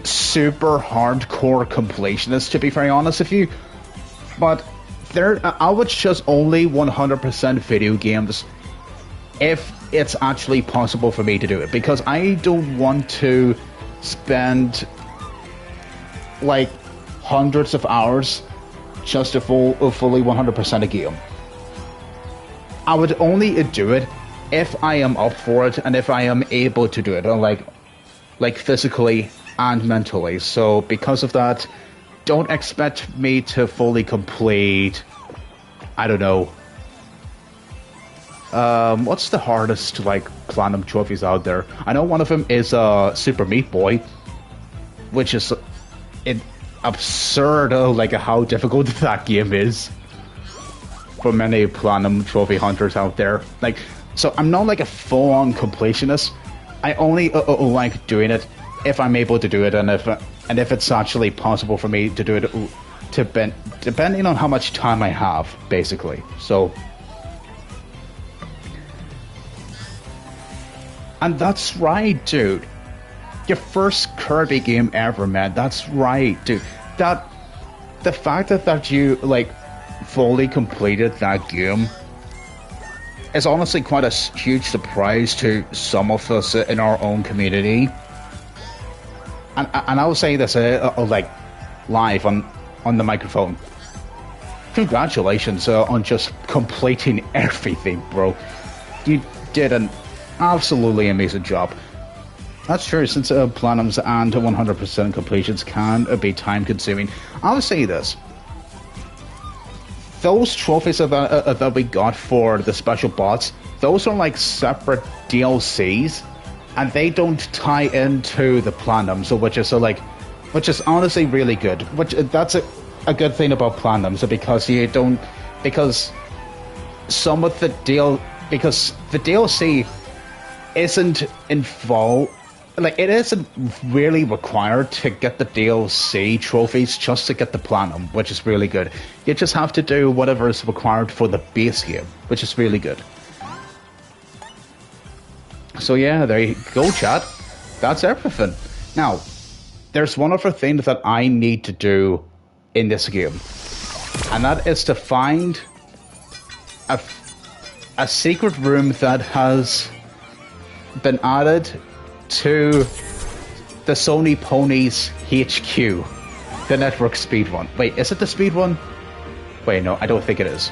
super hardcore completionist, to be very honest with you, but I would just only 100% video games if it's actually possible for me to do it, because I don't want to spend, like, hundreds of hours just to fully 100% a game. I would only do it if I am up for it and if I am able to do it, like physically and mentally. So because of that, don't expect me to fully complete, I don't know, what's the hardest like Platinum trophies out there? I know one of them is Super Meat Boy, which is absurd, like how difficult that game is for many Platinum trophy hunters out there. Like, so I'm not like a full-on completionist. I only like doing it if I'm able to do it, and if it's actually possible for me to do it, depending on how much time I have, basically. So, and that's right, dude. Your first Kirby game ever, man. That's right, dude. The fact that you like fully completed that game is honestly quite a huge surprise to some of us in our own community. And I will say this, like, live on the microphone. Congratulations on just completing everything, bro. You did an absolutely amazing job. That's true, since Platinums and 100% completions can be time-consuming. I will say this. Those trophies that we got for the special bots, those are like separate DLCs, and they don't tie into the Platinums, so which is honestly really good. That's a good thing about Platinums, because some of the DLC isn't involved. Like, it isn't really required to get the DLC trophies just to get the Platinum, which is really good. You just have to do whatever is required for the base game, which is really good. So yeah, there you go, chat. That's everything. Now, there's one other thing that I need to do in this game, and that is to find a secret room that has been added to the Sony Ponies HQ, the network speed one. Wait, is it the speed one? Wait, no, I don't think it is.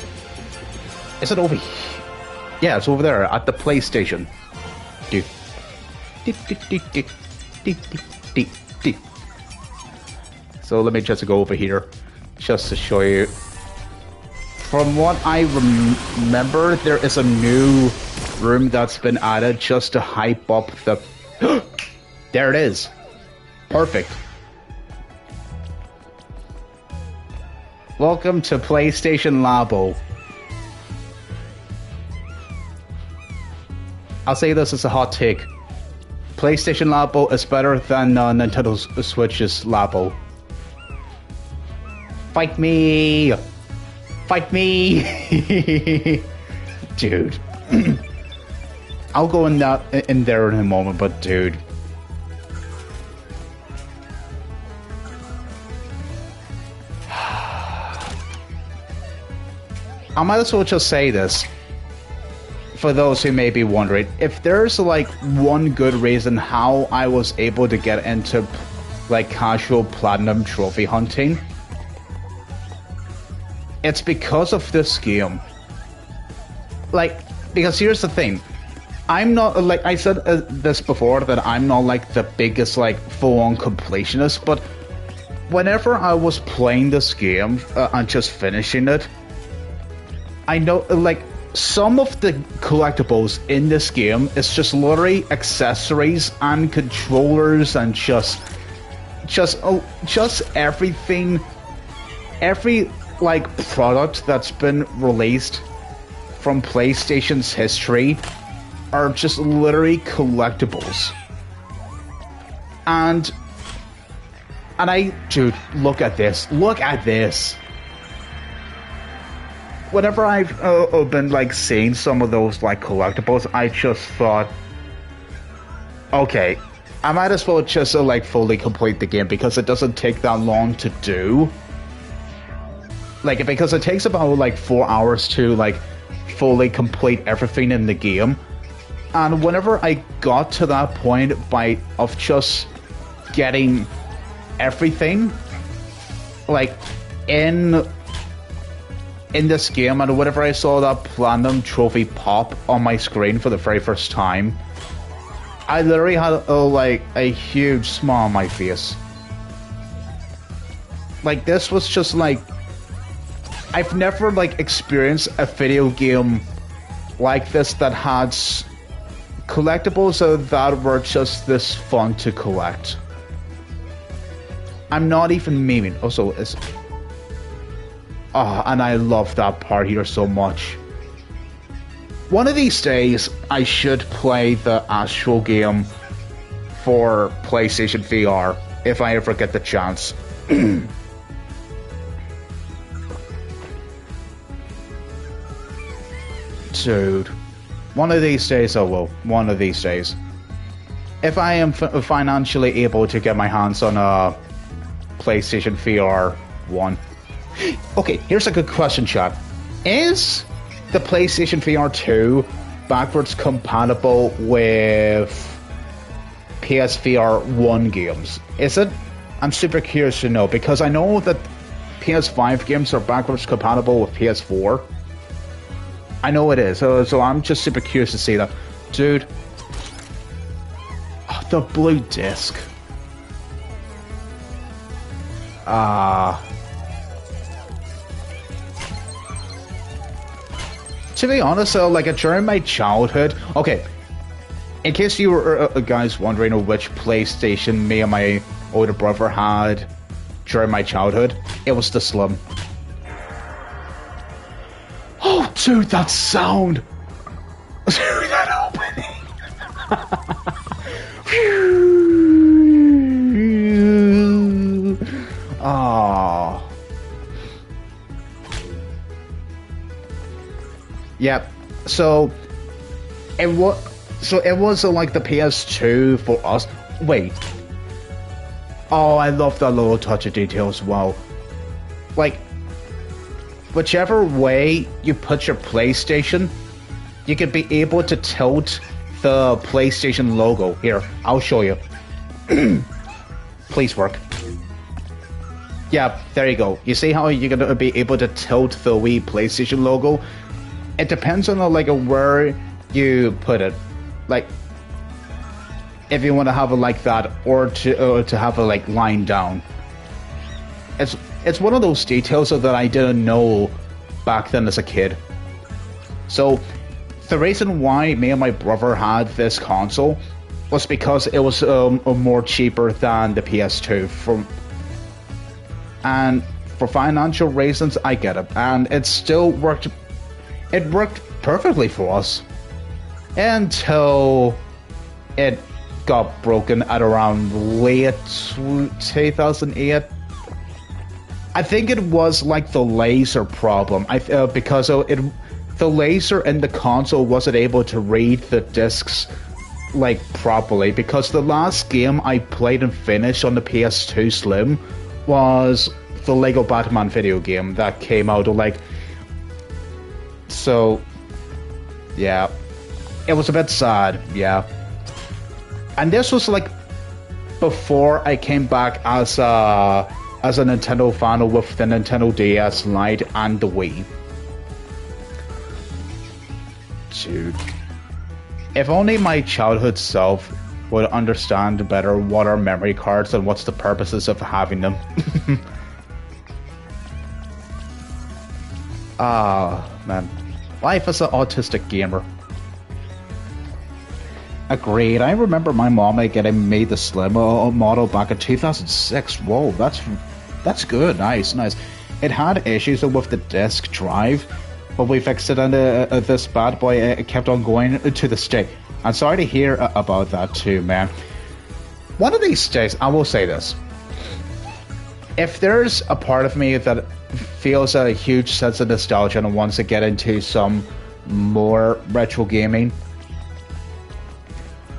Is it over here? Yeah, it's over there at the PlayStation. Do. Do, do, do, do, do, do, do, do. So let me just go over here, just to show you. From what I remember, there is a new room that's been added just to hype up the... There it is. Perfect. Welcome to PlayStation Labo. I'll say this as a hot take. PlayStation Labo is better than Nintendo Switch's Labo. Fight me! Fight me! Dude. I'll go in there in a moment, but dude. I might as well just say this. For those who may be wondering, if there's like one good reason how I was able to get into like casual platinum trophy hunting, it's because of this game. Like, because here's the thing. I'm not, like I said this before, that I'm not like the biggest like full-on completionist, but whenever I was playing this game and just finishing it, I know like some of the collectibles in this game is just literally accessories and controllers and just everything, every like product that's been released from PlayStation's history are just literally collectibles. And dude, look at this. Look at this. Whenever I've been like seeing some of those like collectibles, I just thought, okay, I might as well just like fully complete the game because it doesn't take that long to do. Like, because it takes about like 4 hours to like fully complete everything in the game. And whenever I got to that point of just getting everything like in this game, and whenever I saw that platinum trophy pop on my screen for the very first time, I literally had like a huge smile on my face. Like, this was just like, I've never like experienced a video game like this that had collectibles that were just this fun to collect. I'm not even memeing. Also, it's... Oh, and I love that part here so much. One of these days, I should play the Astro game for PlayStation VR, if I ever get the chance. Dude. One of these days I will. One of these days. If I am financially able to get my hands on a PlayStation VR 1. Okay, here's a good question, chat. Is the PlayStation VR 2 backwards compatible with PSVR 1 games? Is it? I'm super curious to know, because I know that PS5 games are backwards compatible with PS4. I know it is, so I'm just super curious to see that. Dude. Oh, the blue disc. To be honest, like during my childhood, okay, in case you were guys wondering which PlayStation me and my older brother had during my childhood, it was the Slim. Oh, dude, that sound! Dude, that opening! Oh. Yep. So it was like the PS2 for us. Wait. Oh, I love that little touch of detail as well. Like, whichever way you put your PlayStation, you could be able to tilt the PlayStation logo. Here, I'll show you. Please work. Yeah, there you go. You see how you're gonna be able to tilt the Wii PlayStation logo? it depends on like where you put it. Like, if you want to have it like that, or to have it like lying down. It's one of those details that I didn't know back then as a kid. So the reason why me and my brother had this console was because it was more cheaper than the PS2. And for financial reasons, I get it, and it still worked. It worked perfectly for us until it got broken at around late 2008. I think it was like the laser problem. Because the laser in the console wasn't able to read the discs like properly. Because the last game I played and finished on the PS2 Slim was the Lego Batman video game that came out like. So, yeah, it was a bit sad. Yeah, and this was like before I came back as a Nintendo fan with the Nintendo DS Lite and the Wii. Dude, if only my childhood self would understand better what are memory cards and what's the purposes of having them. Man, life as an autistic gamer. Agreed. I remember my mom getting me the Slim model back in 2006. Whoa, that's good. Nice. It had issues with the disk drive, but we fixed it, and this bad boy it kept on going to this day. I'm sorry to hear about that too, man. One of these days, I will say this. If there's a part of me that feels a huge sense of nostalgia and wants to get into some more retro gaming,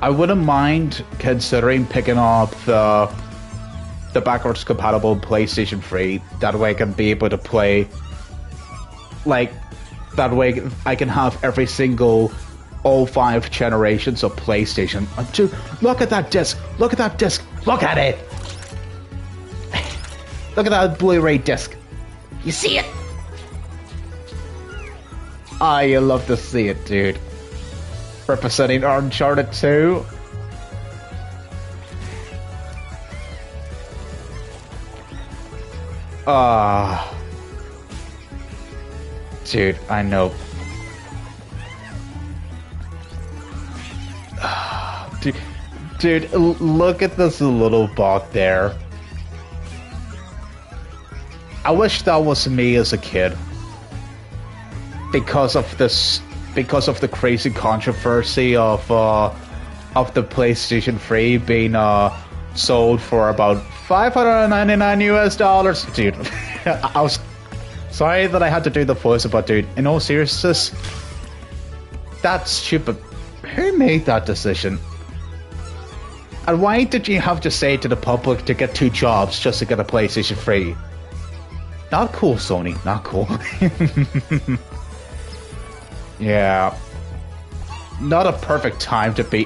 I wouldn't mind considering picking up the backwards compatible PlayStation 3. That way I can be able to play, like, that way I can have every single all 5 generations of PlayStation. Dude, look at that disc! Look at that disc! Look at it! Look at that Blu-ray disc! You see it? Ah, you love to see it, dude. Representing Uncharted 2. Dude, I know. Dude, look at this little bot there. I wish that was me as a kid. Because of the crazy controversy of the PlayStation 3 being sold for about $599 US. Dude, I was sorry that I had to do the voice, but dude, in all seriousness, that's stupid. Who made that decision? And why did you have to say to the public to get 2 jobs just to get a PlayStation 3? Not cool, Sony. Not cool. Yeah. Not a perfect time to be...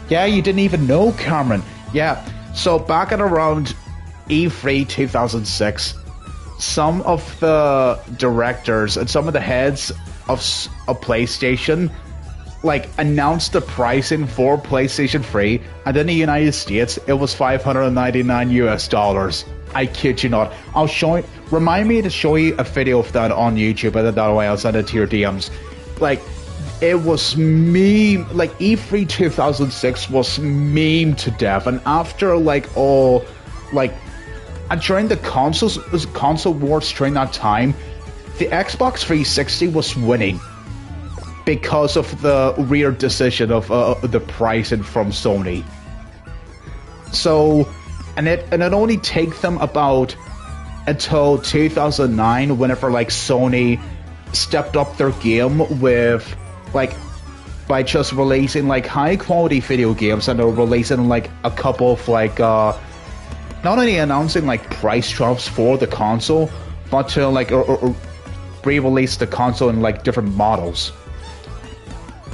Yeah, you didn't even know, Cameron. Yeah, so back at around E3 2006, some of the directors and some of the heads of PlayStation like announced the pricing for PlayStation 3, and in the United States it was $599 US. I kid you not. I'll show you. Remind me to show you a video of that on YouTube, and that way I'll send it to your DMs. Like, it was meme. Like, E3 2006 was meme to death, and after and during the console wars during that time, the Xbox 360 was winning because of the weird decision of the pricing from Sony. So, and it only takes them about until 2009, whenever like Sony stepped up their game with by just releasing like high quality video games, and they're releasing like a couple of not only announcing like price drops for the console, but to like re-release the console in like different models.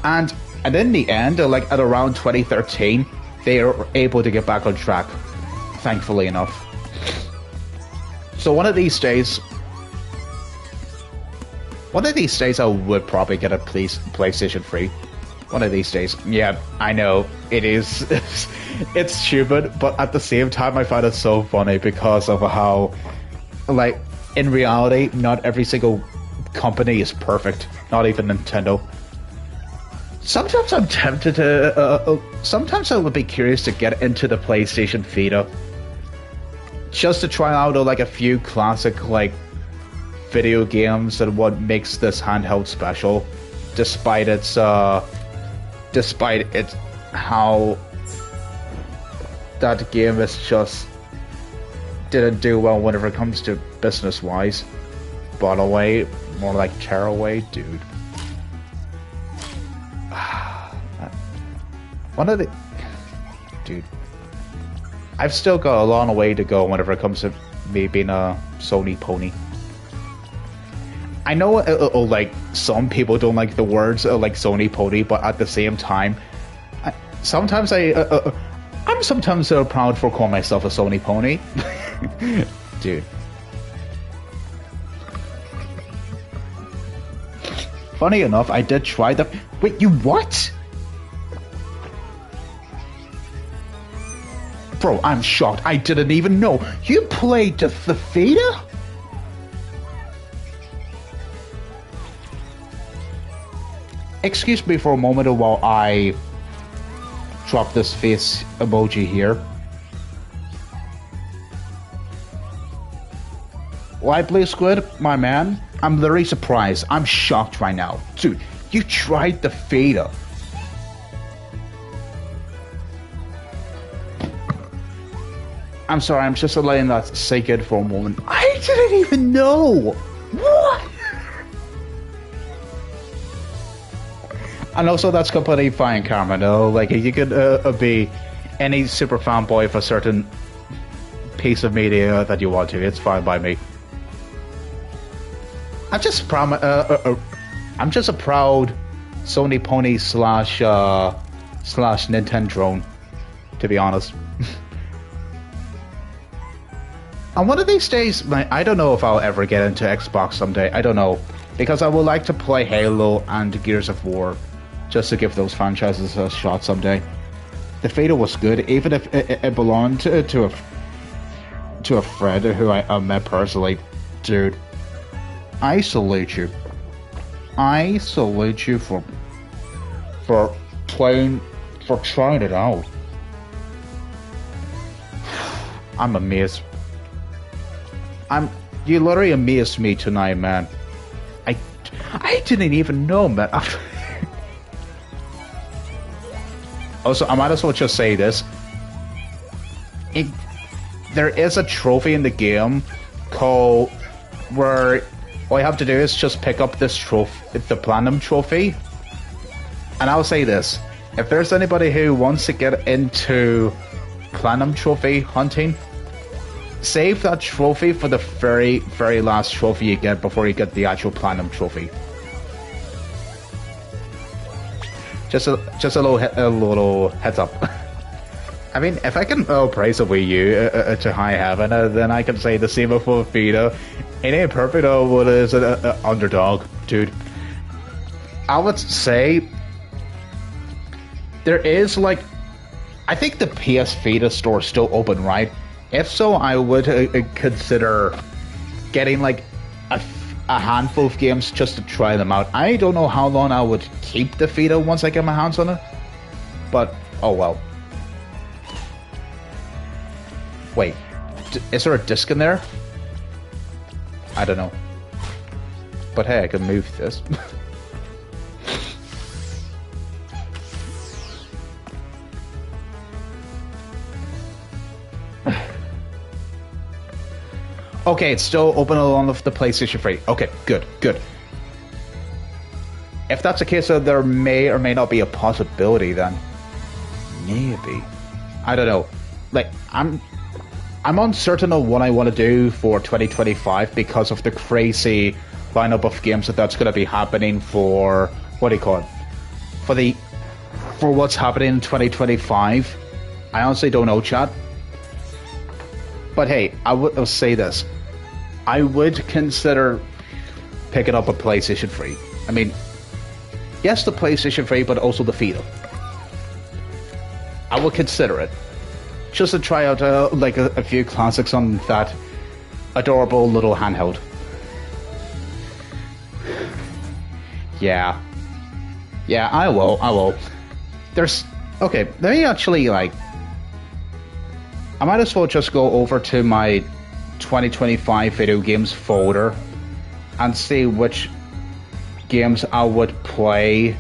And in the end, like at around 2013, they are able to get back on track, thankfully enough. So one of these days, One of these days, I would probably get a PlayStation 3. One of these days. Yeah, I know. It is. It's stupid, but at the same time, I find it so funny because of how, like, in reality, not every single company is perfect. Not even Nintendo. Sometimes I'm tempted to... sometimes I would be curious to get into the PlayStation Vita. Just to try out, like, a few classic, like, video games and what makes this handheld special, despite its how that game is just didn't do well whenever it comes to business wise. Bought away, more like tearaway, dude. One of the dude, I've still got a long way to go whenever it comes to me being a Sony pony. I know, like, some people don't like the words like Sony pony, but at the same time, I'm sometimes so proud for calling myself a Sony pony. Dude. Funny enough, I did try the... Wait, you what? Bro, I'm shocked. I didn't even know. You played the Vita? Excuse me for a moment while I drop this face emoji here. Why, please, Squid, my man? I'm literally surprised. I'm shocked right now. Dude, you tried the Vita. I'm sorry, I'm just letting that sink in for a moment. I didn't even know! What? And also, that's completely fine, Karma, no? Like, you could be any super fanboy of a certain piece of media that you want to. It's fine by me. I'm just a proud Sony pony slash Nintendo drone, to be honest. And one of these days, I don't know if I'll ever get into Xbox someday. I don't know, because I would like to play Halo and Gears of War, just to give those franchises a shot someday. The Vita was good, even if it belonged to a friend who I met personally. Dude, I salute you. I salute you for trying it out. I'm amazed. You literally amazed me tonight, man. I didn't even know, man. Also, I might as well just say this. There is a trophy in the game called where all you have to do is just pick up this trophy, the Platinum Trophy. And I'll say this. If there's anybody who wants to get into Platinum Trophy hunting, save that trophy for the very, very last trophy you get before you get the actual Platinum Trophy. Just a little heads up. I mean, if I can praise a Wii U to high heaven, then I can say the same for Vita. It ain't perfect, what is it? Underdog, dude. I would say there is, like, I think the PS Vita store is still open, right? If so, I would consider getting, like, a handful of games just to try them out. I don't know how long I would keep the Vita once I get my hands on it, but oh well. Wait, is there a disc in there? I don't know. But hey, I can move this. Okay, it's still open along with the PlayStation 3. Okay, good. If that's the case, there may or may not be a possibility then. Maybe. I don't know. Like, I'm uncertain of what I want to do for 2025 because of the crazy lineup of games that's going to be happening for, what do you call it? For what's happening in 2025. I honestly don't know, chat. But hey, I would say this. I would consider picking up a PlayStation 3. I mean, yes, the PlayStation 3, but also the Vita. I will consider it. Just to try out like a few classics on that adorable little handheld. Yeah. Yeah, I will. There's... Okay, let me actually, like... I might as well just go over to my 2025 video games folder and see which games I would pick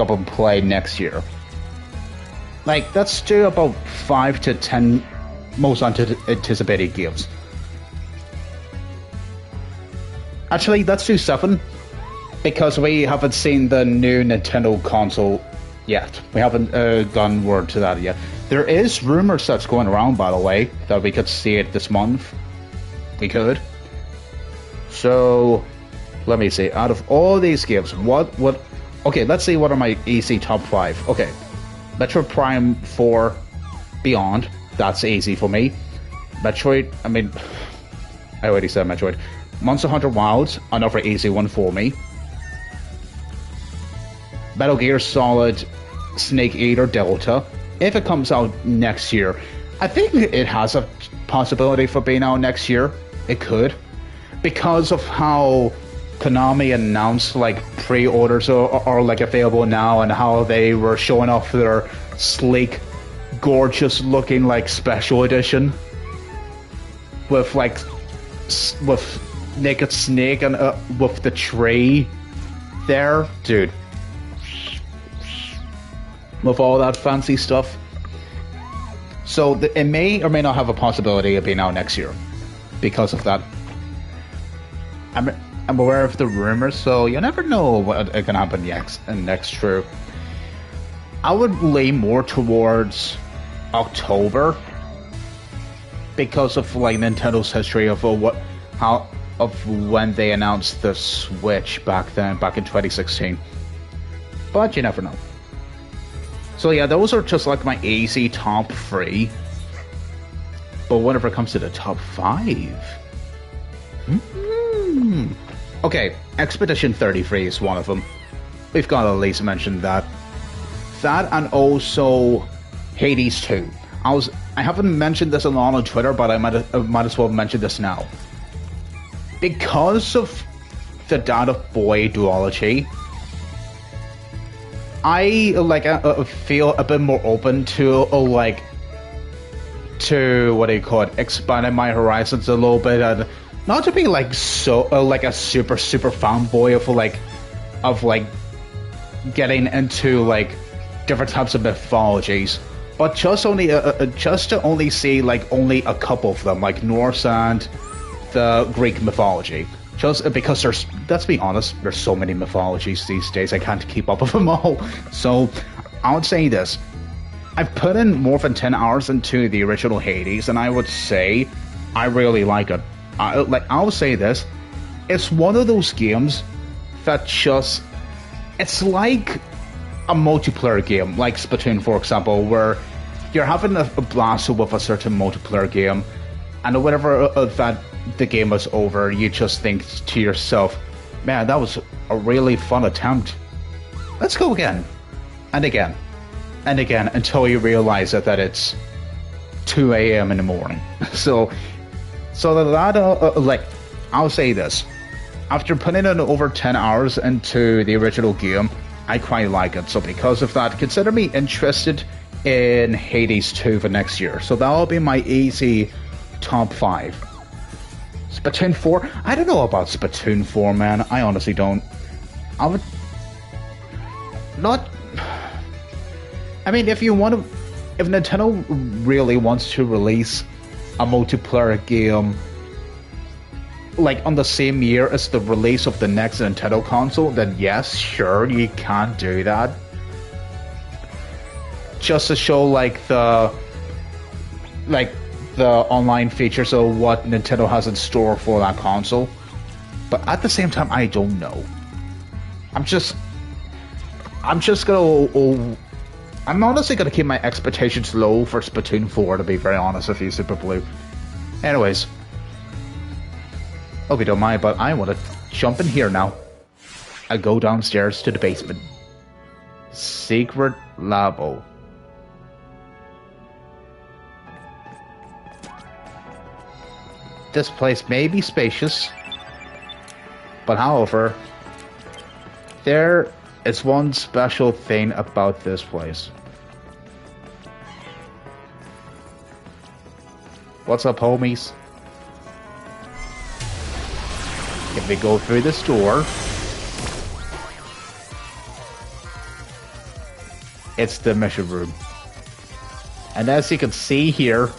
up and play next year. Like, let's do about 5 to 10 most anticipated games. Actually, let's do 7, because we haven't seen the new Nintendo console yet. We haven't gotten word to that yet. There is rumors that's going around, by the way, that we could see it this month. We could. So, let me see. Out of all these games, what... Okay, let's see what are my easy top 5. Okay. Metroid Prime 4 Beyond. That's easy for me. Metroid... I mean... I already said Metroid. Monster Hunter Wilds. Another easy one for me. Metal Gear Solid Snake Eater Delta. If it comes out next year, I think it has a possibility for being out next year. It could. Because of how Konami announced like pre-orders are like available now, and how they were showing off their sleek, gorgeous looking like special edition with like with Naked Snake and with the tree there, dude. With all that fancy stuff. So it may or may not have a possibility of being out next year because of that. I'm aware of the rumors, so you never know what can happen next. True. I would lean more towards October because of like Nintendo's history of when they announced the Switch back in 2016. But you never know. So yeah, those are just like my easy top 3. But whenever it comes to the top 5... Okay, Expedition 33 is one of them. We've got to at least mention that. That and also Hades 2. I haven't mentioned this a lot on Twitter, but I might as well mention this now. Because of the Data Boy duology, I feel a bit more open to what do you call it, expanding my horizons a little bit, and not to be like so like a super fanboy of getting into like different types of mythologies, but just to only see like only a couple of them, like Norse and the Greek mythology. Just because let's be honest, there's so many mythologies these days, I can't keep up with them all. So, I would say this. I've put in more than 10 hours into the original Hades, and I would say I really like it. I'll say this. It's one of those games that just... It's like a multiplayer game, like Splatoon, for example, where you're having a blast with a certain multiplayer game, and whenever that the game was over, you just think to yourself, man, that was a really fun attempt. Let's go again. And again. And again, until you realize that it's 2 a.m. in the morning. So that, I'll say this. After putting in over 10 hours into the original game, I quite like it. So because of that, consider me interested in Hades 2 for next year. So that'll be my easy top 5. Splatoon 4? I don't know about Splatoon 4, man. I honestly don't. I would... Not... I mean, if Nintendo really wants to release a multiplayer game like on the same year as the release of the next Nintendo console, then yes, sure, you can do that. Just to show the online features of what Nintendo has in store for that console. But at the same time, I don't know. I'm honestly gonna keep my expectations low for Splatoon 4, to be very honest with you, Super Blue. Anyways. Hope you don't mind, but I want to jump in here now. I go downstairs to the basement. Secret labo. This place may be spacious, but however, there is one special thing about this place. What's up, homies? If we go through this door, it's the mission room. And as you can see here,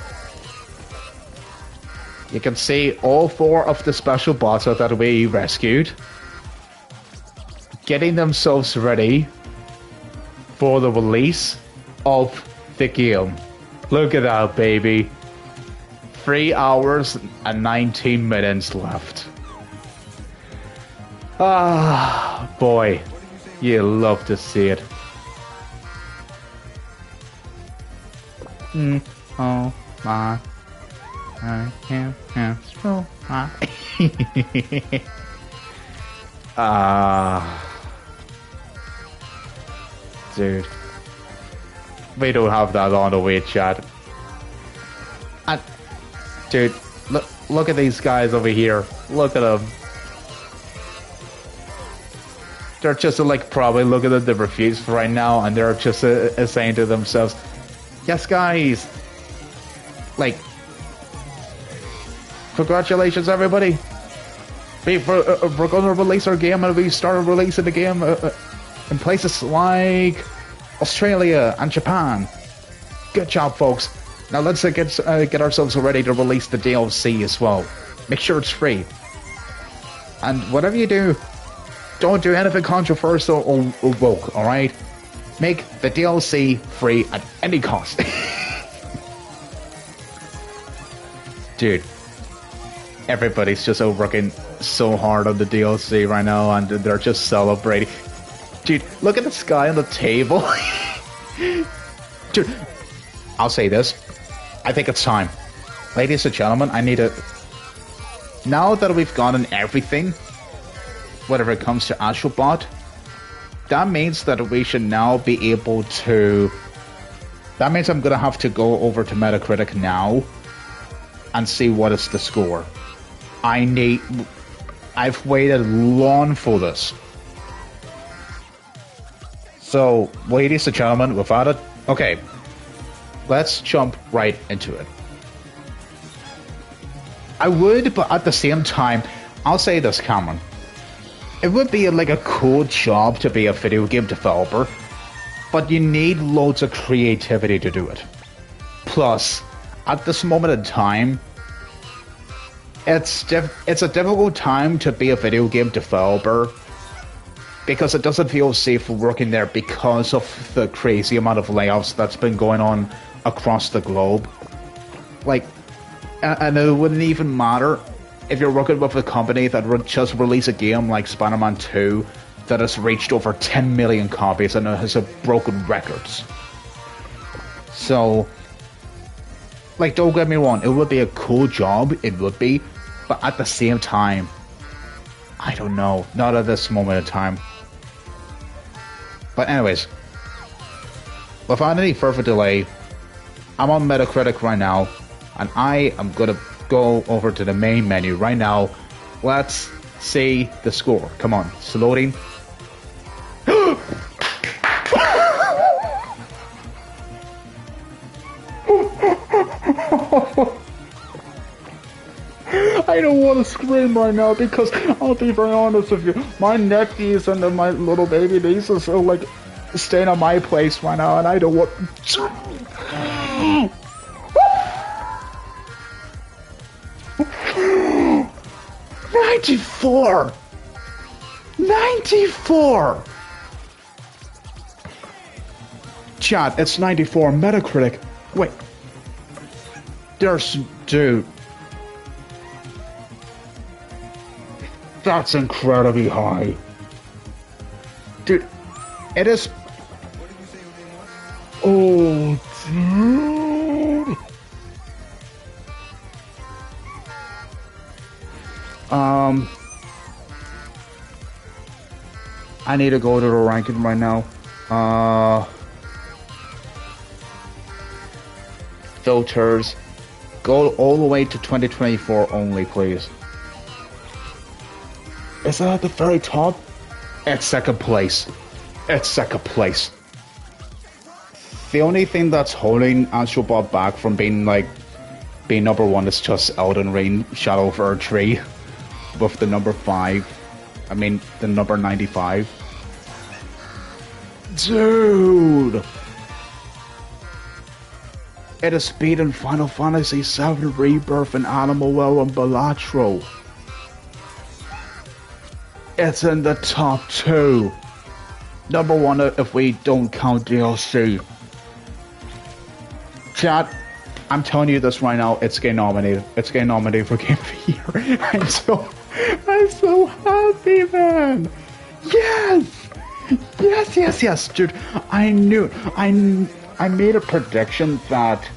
you can see all 4 of the special bosses that we rescued getting themselves ready for the release of the game. Look at that, baby. 3 hours and 19 minutes left. Ah, boy, you love to see it. Oh my, I can't Astro. Dude, we don't have that on the way, chat. And, dude, look at these guys over here. Look at them. They're just like probably looking at the reviews right now, and they're just saying to themselves, "Yes, guys, like, congratulations, everybody. We're gonna release our game, and we started releasing the game in places like Australia and Japan. Good job, folks. Now let's get ourselves ready to release the DLC as well. Make sure it's free. And whatever you do, don't do anything controversial or woke, alright? Make the DLC free at any cost." Dude, everybody's just working so hard on the DLC right now, and they're just celebrating. Dude, look at this guy on the table. Dude, I'll say this. I think it's time. Ladies and gentlemen, I need to... Now that we've gotten everything, whenever it comes to Astrobot, that means that we should now be able to... That means I'm going to have to go over to Metacritic now and see what is the score. I've waited long for this. So, ladies and gentlemen, without it... Okay, let's jump right into it. I would, but at the same time, I'll say this, Cameron. It would be like a cool job to be a video game developer, but you need loads of creativity to do it. Plus, at this moment in time, it's a difficult time to be a video game developer because it doesn't feel safe working there because of the crazy amount of layoffs that's been going on across the globe. Like, and it wouldn't even matter if you're working with a company that just released a game like Spider-Man 2 that has reached over 10 million copies and has broken records. So, like, don't get me wrong, it would be a cool job, it would be, but at the same time, I don't know, not at this moment in time. But anyways, without any further delay, I'm on Metacritic right now, and I am gonna go over to the main menu right now. Let's see the score. Come on, it's loading. I don't want to scream right now because I'll be very honest with you. My nephews and my little baby nieces are like staying at my place right now, and I don't want. 94! 94! Chat, it's 94. Metacritic. Wait. Dude. That's incredibly high. Dude, it is... Oh, dude. I need to go to the ranking right now. Filters. Go all the way to 2024 only, please. Is that at the very top? It's second place. It's second place. The only thing that's holding Astro back from being number one is just Elden Ring Shadow of Earth 3 with the number 5. I mean, the number 95. Dude! It is beaten Final Fantasy VII Rebirth and Animal Well and Balatro. It's in the top 2. Number 1 if we don't count DLC. Chat, I'm telling you this right now, it's getting nominated. It's getting nominated for Game of the Year. I'm so happy, man. Yes! Yes, dude. I knew. I made a prediction that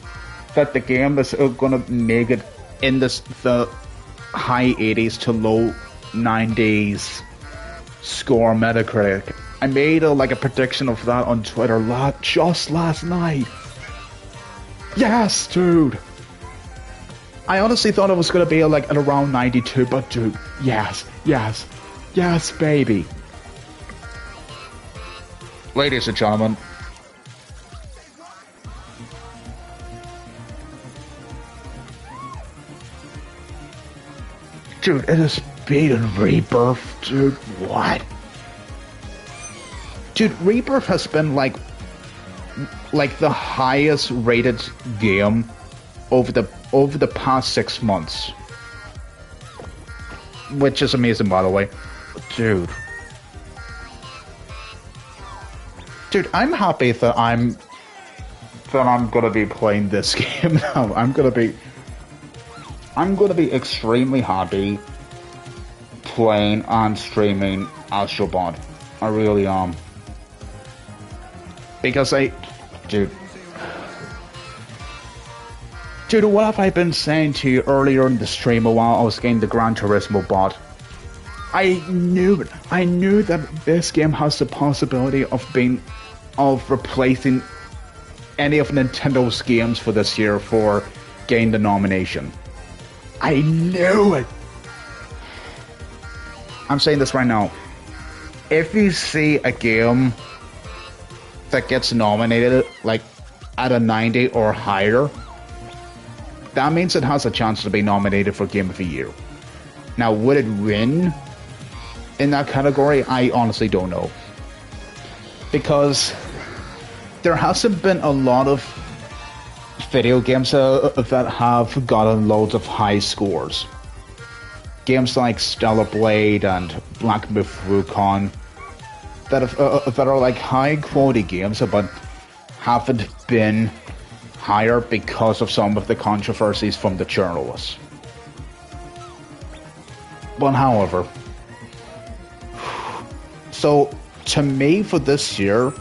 the game is gonna make it in the high 80s to low 90s score Metacritic. I made a prediction of that on Twitter just last night. Yes, dude. I honestly thought it was gonna be at around 92, but dude, yes, baby. Ladies and gentlemen, dude, it is beaten Rebirth, dude. What? Dude, Rebirth has been like the highest rated game over the past 6 months, which is amazing, by the way. Dude, I'm happy that I'm gonna be playing this game now. I'm gonna be extremely happy playing and streaming Astro. I really am. Because dude, what have I been saying to you earlier in the stream while I was getting the Gran Turismo bot? I knew that this game has the possibility of replacing any of Nintendo's games for this year for getting the nomination. I knew it! I'm saying this right now. If you see a game that gets nominated at a 90 or higher, that means it has a chance to be nominated for Game of the Year. Now, would it win in that category? I honestly don't know. Because there hasn't been a lot of video games that have gotten loads of high scores. Games like Stellar Blade and Black Myth Wukong that are high quality games but haven't been higher because of some of the controversies from the journalists. But however, so to me for this year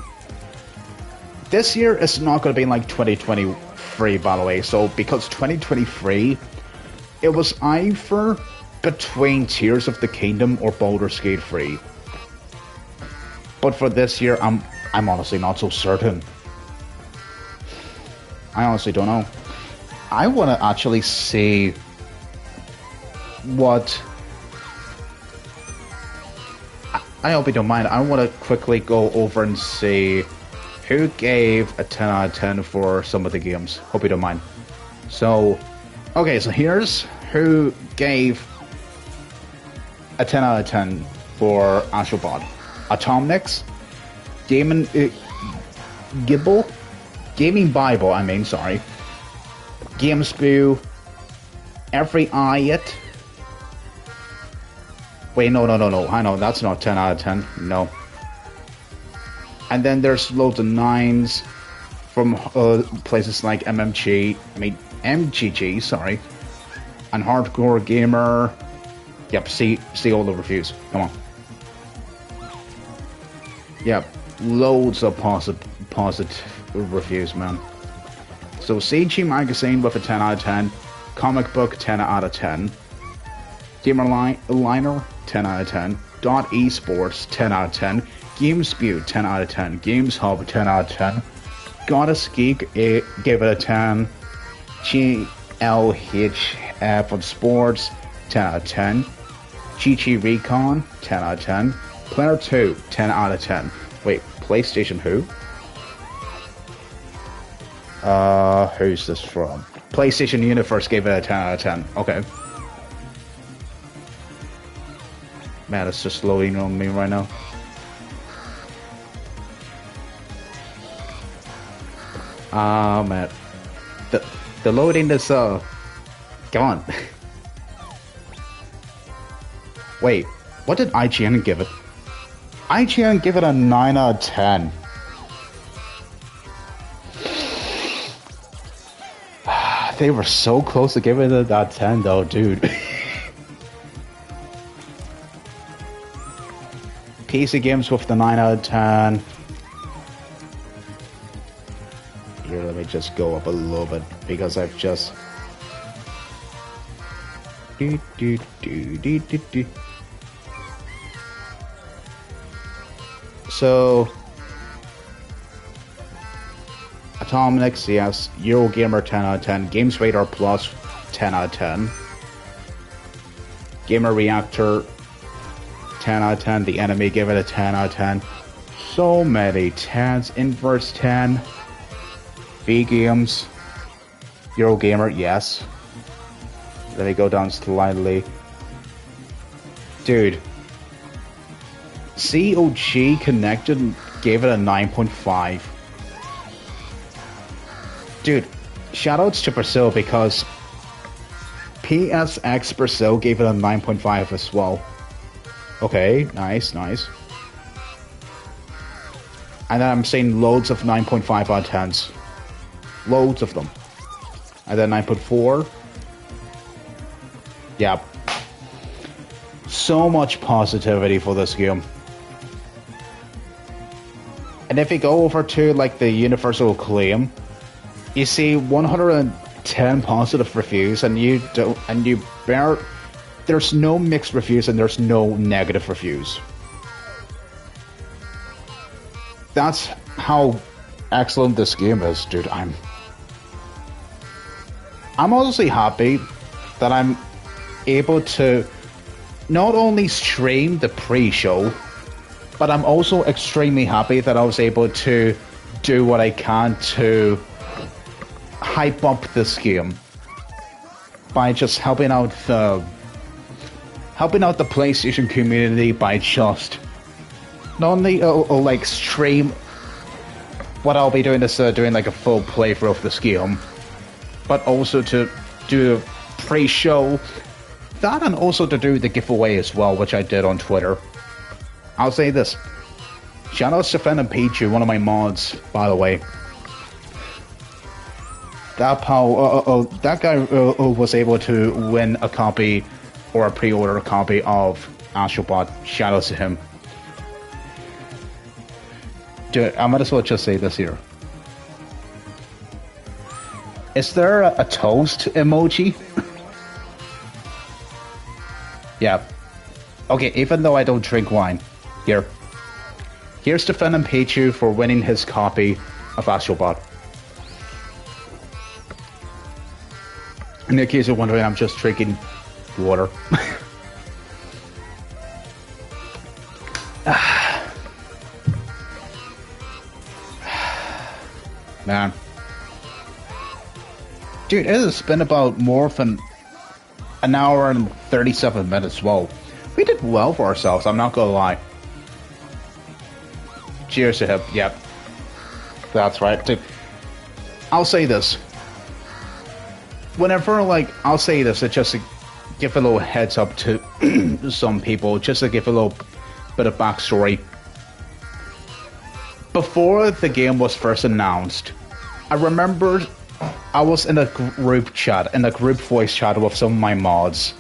is not going to be like 2023, by the way. So because 2023, it was either between Tears of the Kingdom or Baldur's Gate 3. But for this year, I'm honestly not so certain. I honestly don't know. I want to actually see what... I hope you don't mind. I want to quickly go over and see who gave a 10 out of 10 for some of the games. Hope you don't mind. So, okay, so here's who gave a 10 out of 10 for Astrobot. Atomnics, Gaming Bible, GameSpew, Every Iot. Wait, no, I know, that's not 10 out of 10, no. And then there's loads of 9s from places like MGG, sorry, and Hardcore Gamer. Yep, see all the reviews, come on. Yep, loads of positive reviews, man. So CG Magazine with a 10 out of 10, Comic Book 10 out of 10, Gamer Liner 10 out of 10. Dot Esports, 10 out of 10. GameSpew, 10 out of 10. Games Hub, 10 out of 10. Goddess Geek gave it a 10. GLH for Sports, 10 out of 10. Chi Recon, 10 out of 10. Player 2, 10 out of 10. Wait, PlayStation who? Who's this from? PlayStation Universe gave it a 10 out of 10. Okay. Man, it's just loading on me right now. Man. The loading is, gone. Wait, what did IGN give it? IGN give it a 9 out of 10. They were so close to giving it that 10 though, dude. PC Games with the 9 out of 10. Here, let me just go up a little bit because I've just... So... Atomics, yes. Eurogamer 10 out of 10. Games Radar Plus 10 out of 10. Gamer Reactor 10 out of 10. The Enemy gave it a 10 out of 10. So many 10s. Inverse 10. V Games. Eurogamer, yes. Let me go down slightly. Dude. COG Connected gave it a 9.5. Dude, shoutouts to Brazil because PSX Brazil gave it a 9.5 as well. Okay, nice, nice. And then I'm seeing loads of 9.5 out of 10s. Loads of them. And then 9.4. Yep. So much positivity for this game. And if you go over to like the universal acclaim, you see 110 positive reviews, and there's no mixed reviews and there's no negative reviews. That's how excellent this game is, dude. I'm honestly happy that I'm able to not only stream the pre-show, but I'm also extremely happy that I was able to do what I can to hype up this game by just helping out the PlayStation community by just not only like stream what I'll be doing is doing like a full playthrough of this game, but also to do a pre-show that, and also to do the giveaway as well, which I did on Twitter. I'll say this: shout out to Fen and Pichu, one of my mods, by the way. That guy was able to win a copy or a pre-order copy of Astro. Shout out to him. Dude, I might as well just say this here. Is there a toast emoji? Yeah. Okay, even though I don't drink wine. Here's to Fen and Pichu for winning his copy of Astrobot. In case you're wondering, I'm just drinking water. Man. Dude, it has been about more than an hour and 37 minutes. Whoa. We did well for ourselves, I'm not gonna lie. Cheers to him. Yep. That's right. Dude, I'll say this. Whenever, like, I'll say this, just to give a little heads up to some people, just to give a little bit of backstory. Before the game was first announced, I remember I was in a group chat, in a group voice chat with some of my mods.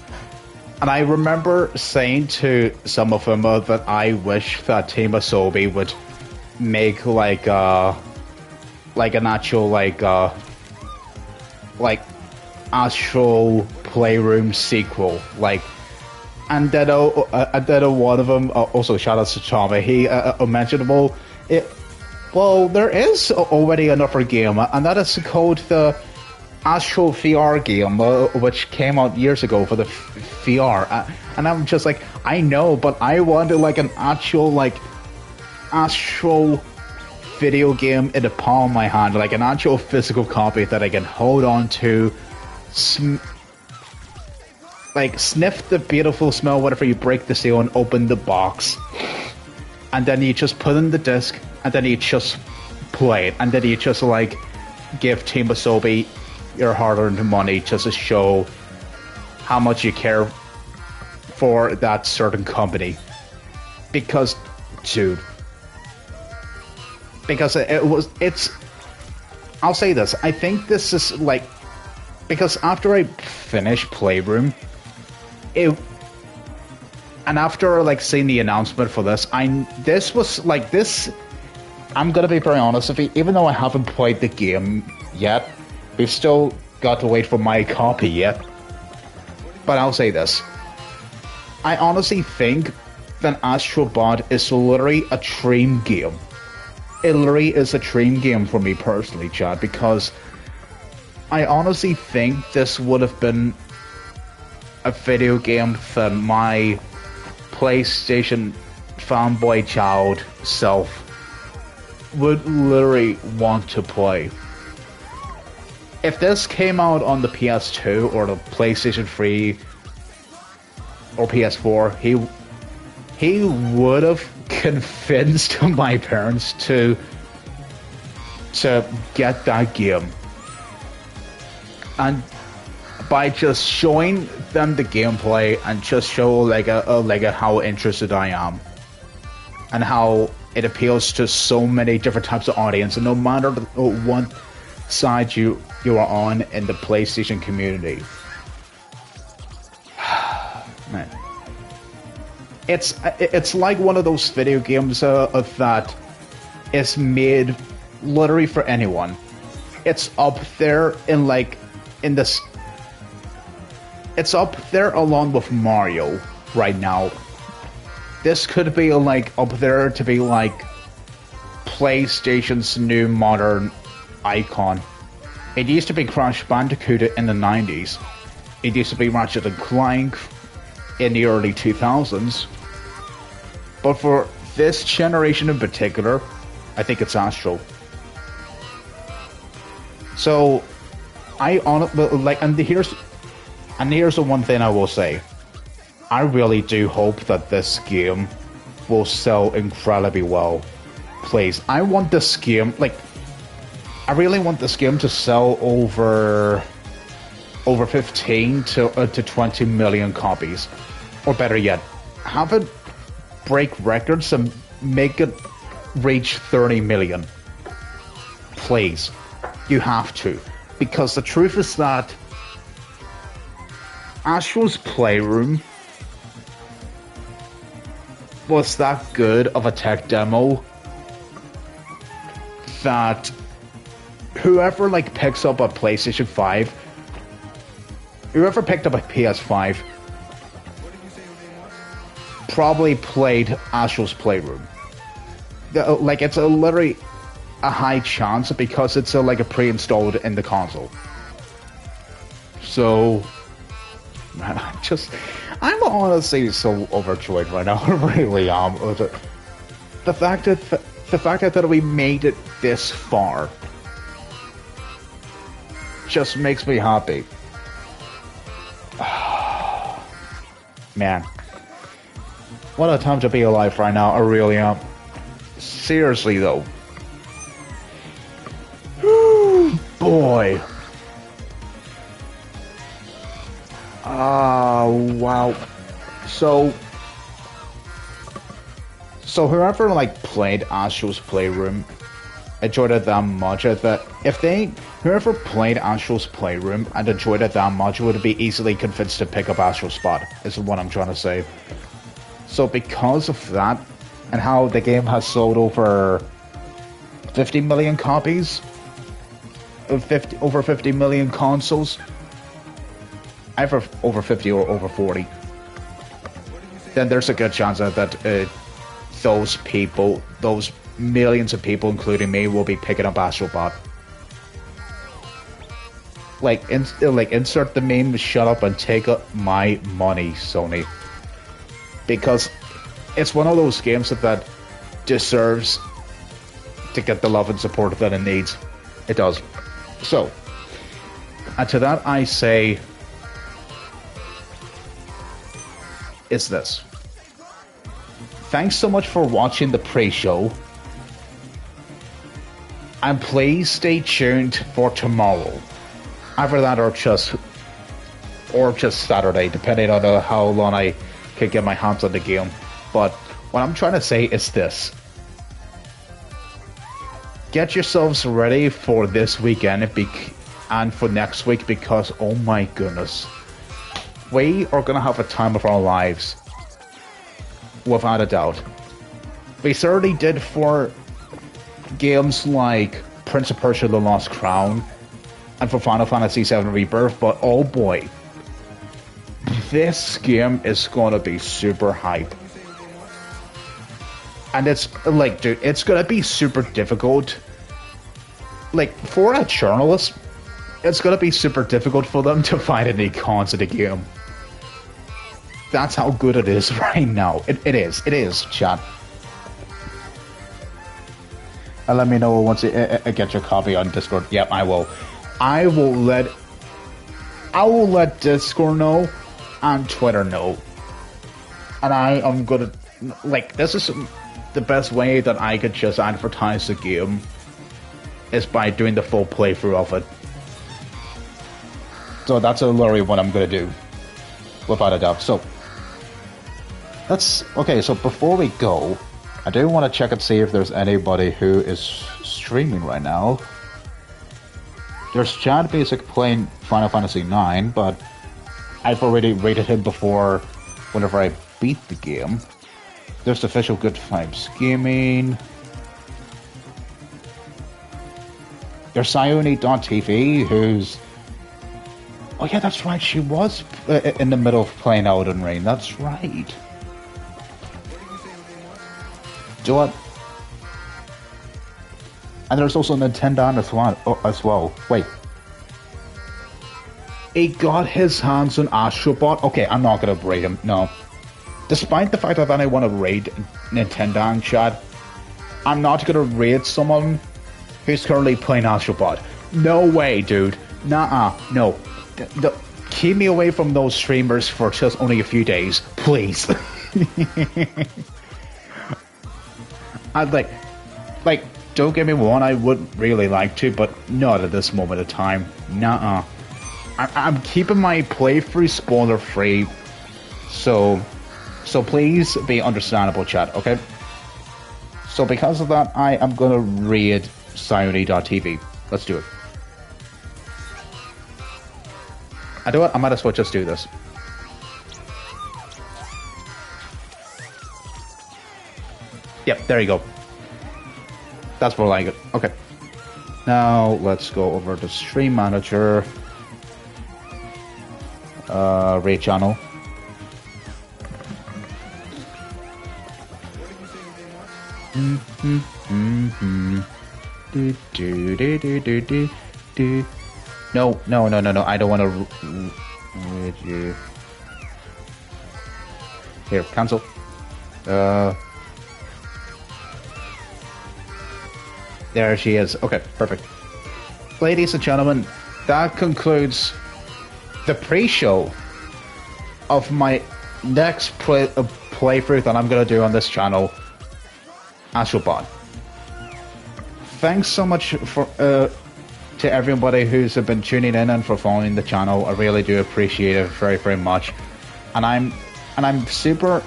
And I remember saying to some of them that I wish that Team Asobi would make like an actual like Astro Playroom sequel, like and then one of them, also shout out to Tommy, he mentioned, well, there is already another game, and that is called the Astro VR game, which came out years ago for the VR. And I'm just like, I know, but I wanted like an actual like Astro video game in the palm of my hand, like an actual physical copy that I can hold on to, like sniff the beautiful smell whenever you break the seal and open the box, and then you just put in the disc, and then you just play it, and then you just like give Team Asobi your hard-earned money just to show how much you care for that certain company. Because, dude, because it's I'll say this, I think this is like, because after I finished Playroom, and after like seeing the announcement for this, this was like this. I'm gonna be very honest with you, even though I haven't played the game yet, we've still got to wait for my copy yet. But I'll say this, I honestly think that Astro Bot is literally a dream game. It literally is a dream game for me personally, Chad, because I honestly think this would have been a video game that my PlayStation fanboy child self would literally want to play. If this came out on the PS2 or the PlayStation 3 or PS4, he would have convinced my parents to get that game. And by just showing them the gameplay and just show like how interested I am and how it appeals to so many different types of audience, and no matter what side you are on in the PlayStation community, man, it's like one of those video games that is made literally for anyone. It's up there it's up there along with Mario right now. This could be like up there to be like PlayStation's new modern icon. It used to be Crash Bandicoot in the 90s. It used to be Ratchet and Clank in the early 2000s. But for this generation in particular, I think it's Astro. So I honestly like, and here's the one thing I will say. I really do hope that this game will sell incredibly well. Please, I want this game, like, I really want this game to sell over 15 to 20 million copies, or better yet, have it break records and make it reach 30 million. Please, you have to, because the truth is that Astro's Playroom was that good of a tech demo that whoever like picks up a PlayStation 5, whoever picked up a PS5, probably played Astro's Playroom. Like, it's literally a high chance because it's like a pre-installed in the console. So, man, I'm honestly so overjoyed right now. I really am. The fact that we made it this far just makes me happy. Man, what a time to be alive right now. I really am. Seriously though. Boy. Wow. So whoever like played Astro's Playroom enjoyed it that much that whoever played Astro's Playroom and enjoyed it that much would be easily convinced to pick up Astro's Spot, is what I'm trying to say. So because of that, and how the game has sold over 50 million copies, over 50 million consoles, either over 50 or over 40. then there's a good chance that those people, those millions of people, including me, will be picking up Astrobot. Like, insert the meme, shut up and take my money, Sony. Because it's one of those games that deserves to get the love and support that it needs. It does. So, and to that I say, is this. Thanks so much for watching the pre-show. And please stay tuned for tomorrow. Either that or just Saturday, depending on how long I can get my hands on the game. But what I'm trying to say is this. Get yourselves ready for this weekend and for next week, because oh my goodness, we are going to have a time of our lives. Without a doubt. We certainly did for games like Prince of Persia: The Lost Crown and for Final Fantasy VII Rebirth, but oh boy, this game is going to be super hype. And it's like, dude, it's going to be super difficult. Like, for a journalist, it's going to be super difficult for them to find any cons in the game. That's how good it is right now. It is, chat. And let me know once you get your copy on Discord. Yep, I will. I will let Discord know and Twitter know. And I am gonna, like, this is the best way that I could just advertise the game is by doing the full playthrough of it. So that's literally what I'm gonna do, without a doubt. So that's okay. So before we go, I do want to check and see if there's anybody who is streaming right now. There's Chad Basic playing Final Fantasy IX, but I've already rated him before whenever I beat the game. There's Official Good Vibes Gaming. There's Sione.tv, who's... Oh yeah, that's right, she was in the middle of playing Elden Ring, that's right. Do what? And there's also Nintendo as well. Wait. He got his hands on Astrobot? Okay, I'm not gonna raid him, no. Despite the fact that I want to raid Nintendo in chat, I'm not gonna raid someone who's currently playing Astrobot. No way, dude. Nuh-uh, no. Keep me away from those streamers for just only a few days, please. I'd like, don't get me wrong, I would really like to, but not at this moment of time. Nuh-uh. I'm keeping my playthrough spoiler free, so please be understandable, chat, okay? So because of that, I am gonna raid Sione.tv. Let's do it. I do it, I might as well just do this. Yep, there you go. That's more like it. Okay. Now let's go over to Stream Manager. Raid channel. No. I don't want to raid you. Here, cancel. There she is. Okay, perfect. Ladies and gentlemen, that concludes the pre-show of my next playthrough that I'm going to do on this channel, Astrobot. Thanks so much for to everybody who's been tuning in and for following the channel. I really do appreciate it very, very much. And I'm super...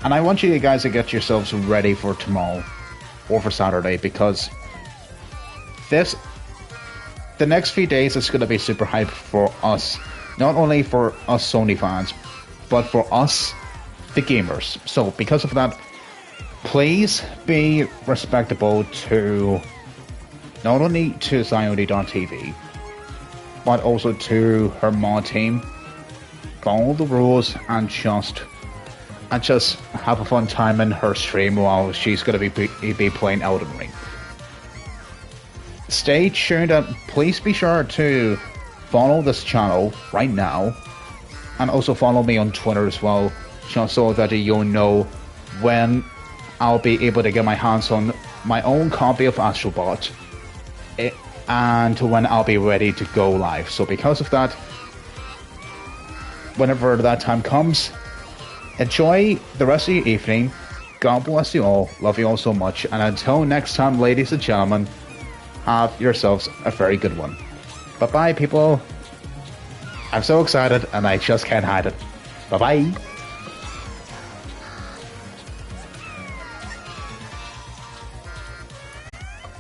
And I want you guys to get yourselves ready for tomorrow. Or for Saturday, because the next few days is going to be super hype for us, not only for us Sony fans, but for us, the gamers. So because of that, please be respectable to not only to Sione.tv, but also to her mod team. Follow the rules and just and just have a fun time in her stream while she's going to be playing Elden Ring. Stay tuned and please be sure to follow this channel right now, and also follow me on Twitter as well, just so that you'll know when I'll be able to get my hands on my own copy of Astro and when I'll be ready to go live. So because of that, whenever that time comes, enjoy the rest of your evening. God bless you all. Love you all so much. And until next time, ladies and gentlemen, have yourselves a very good one. Bye-bye, people. I'm so excited and I just can't hide it. Bye-bye.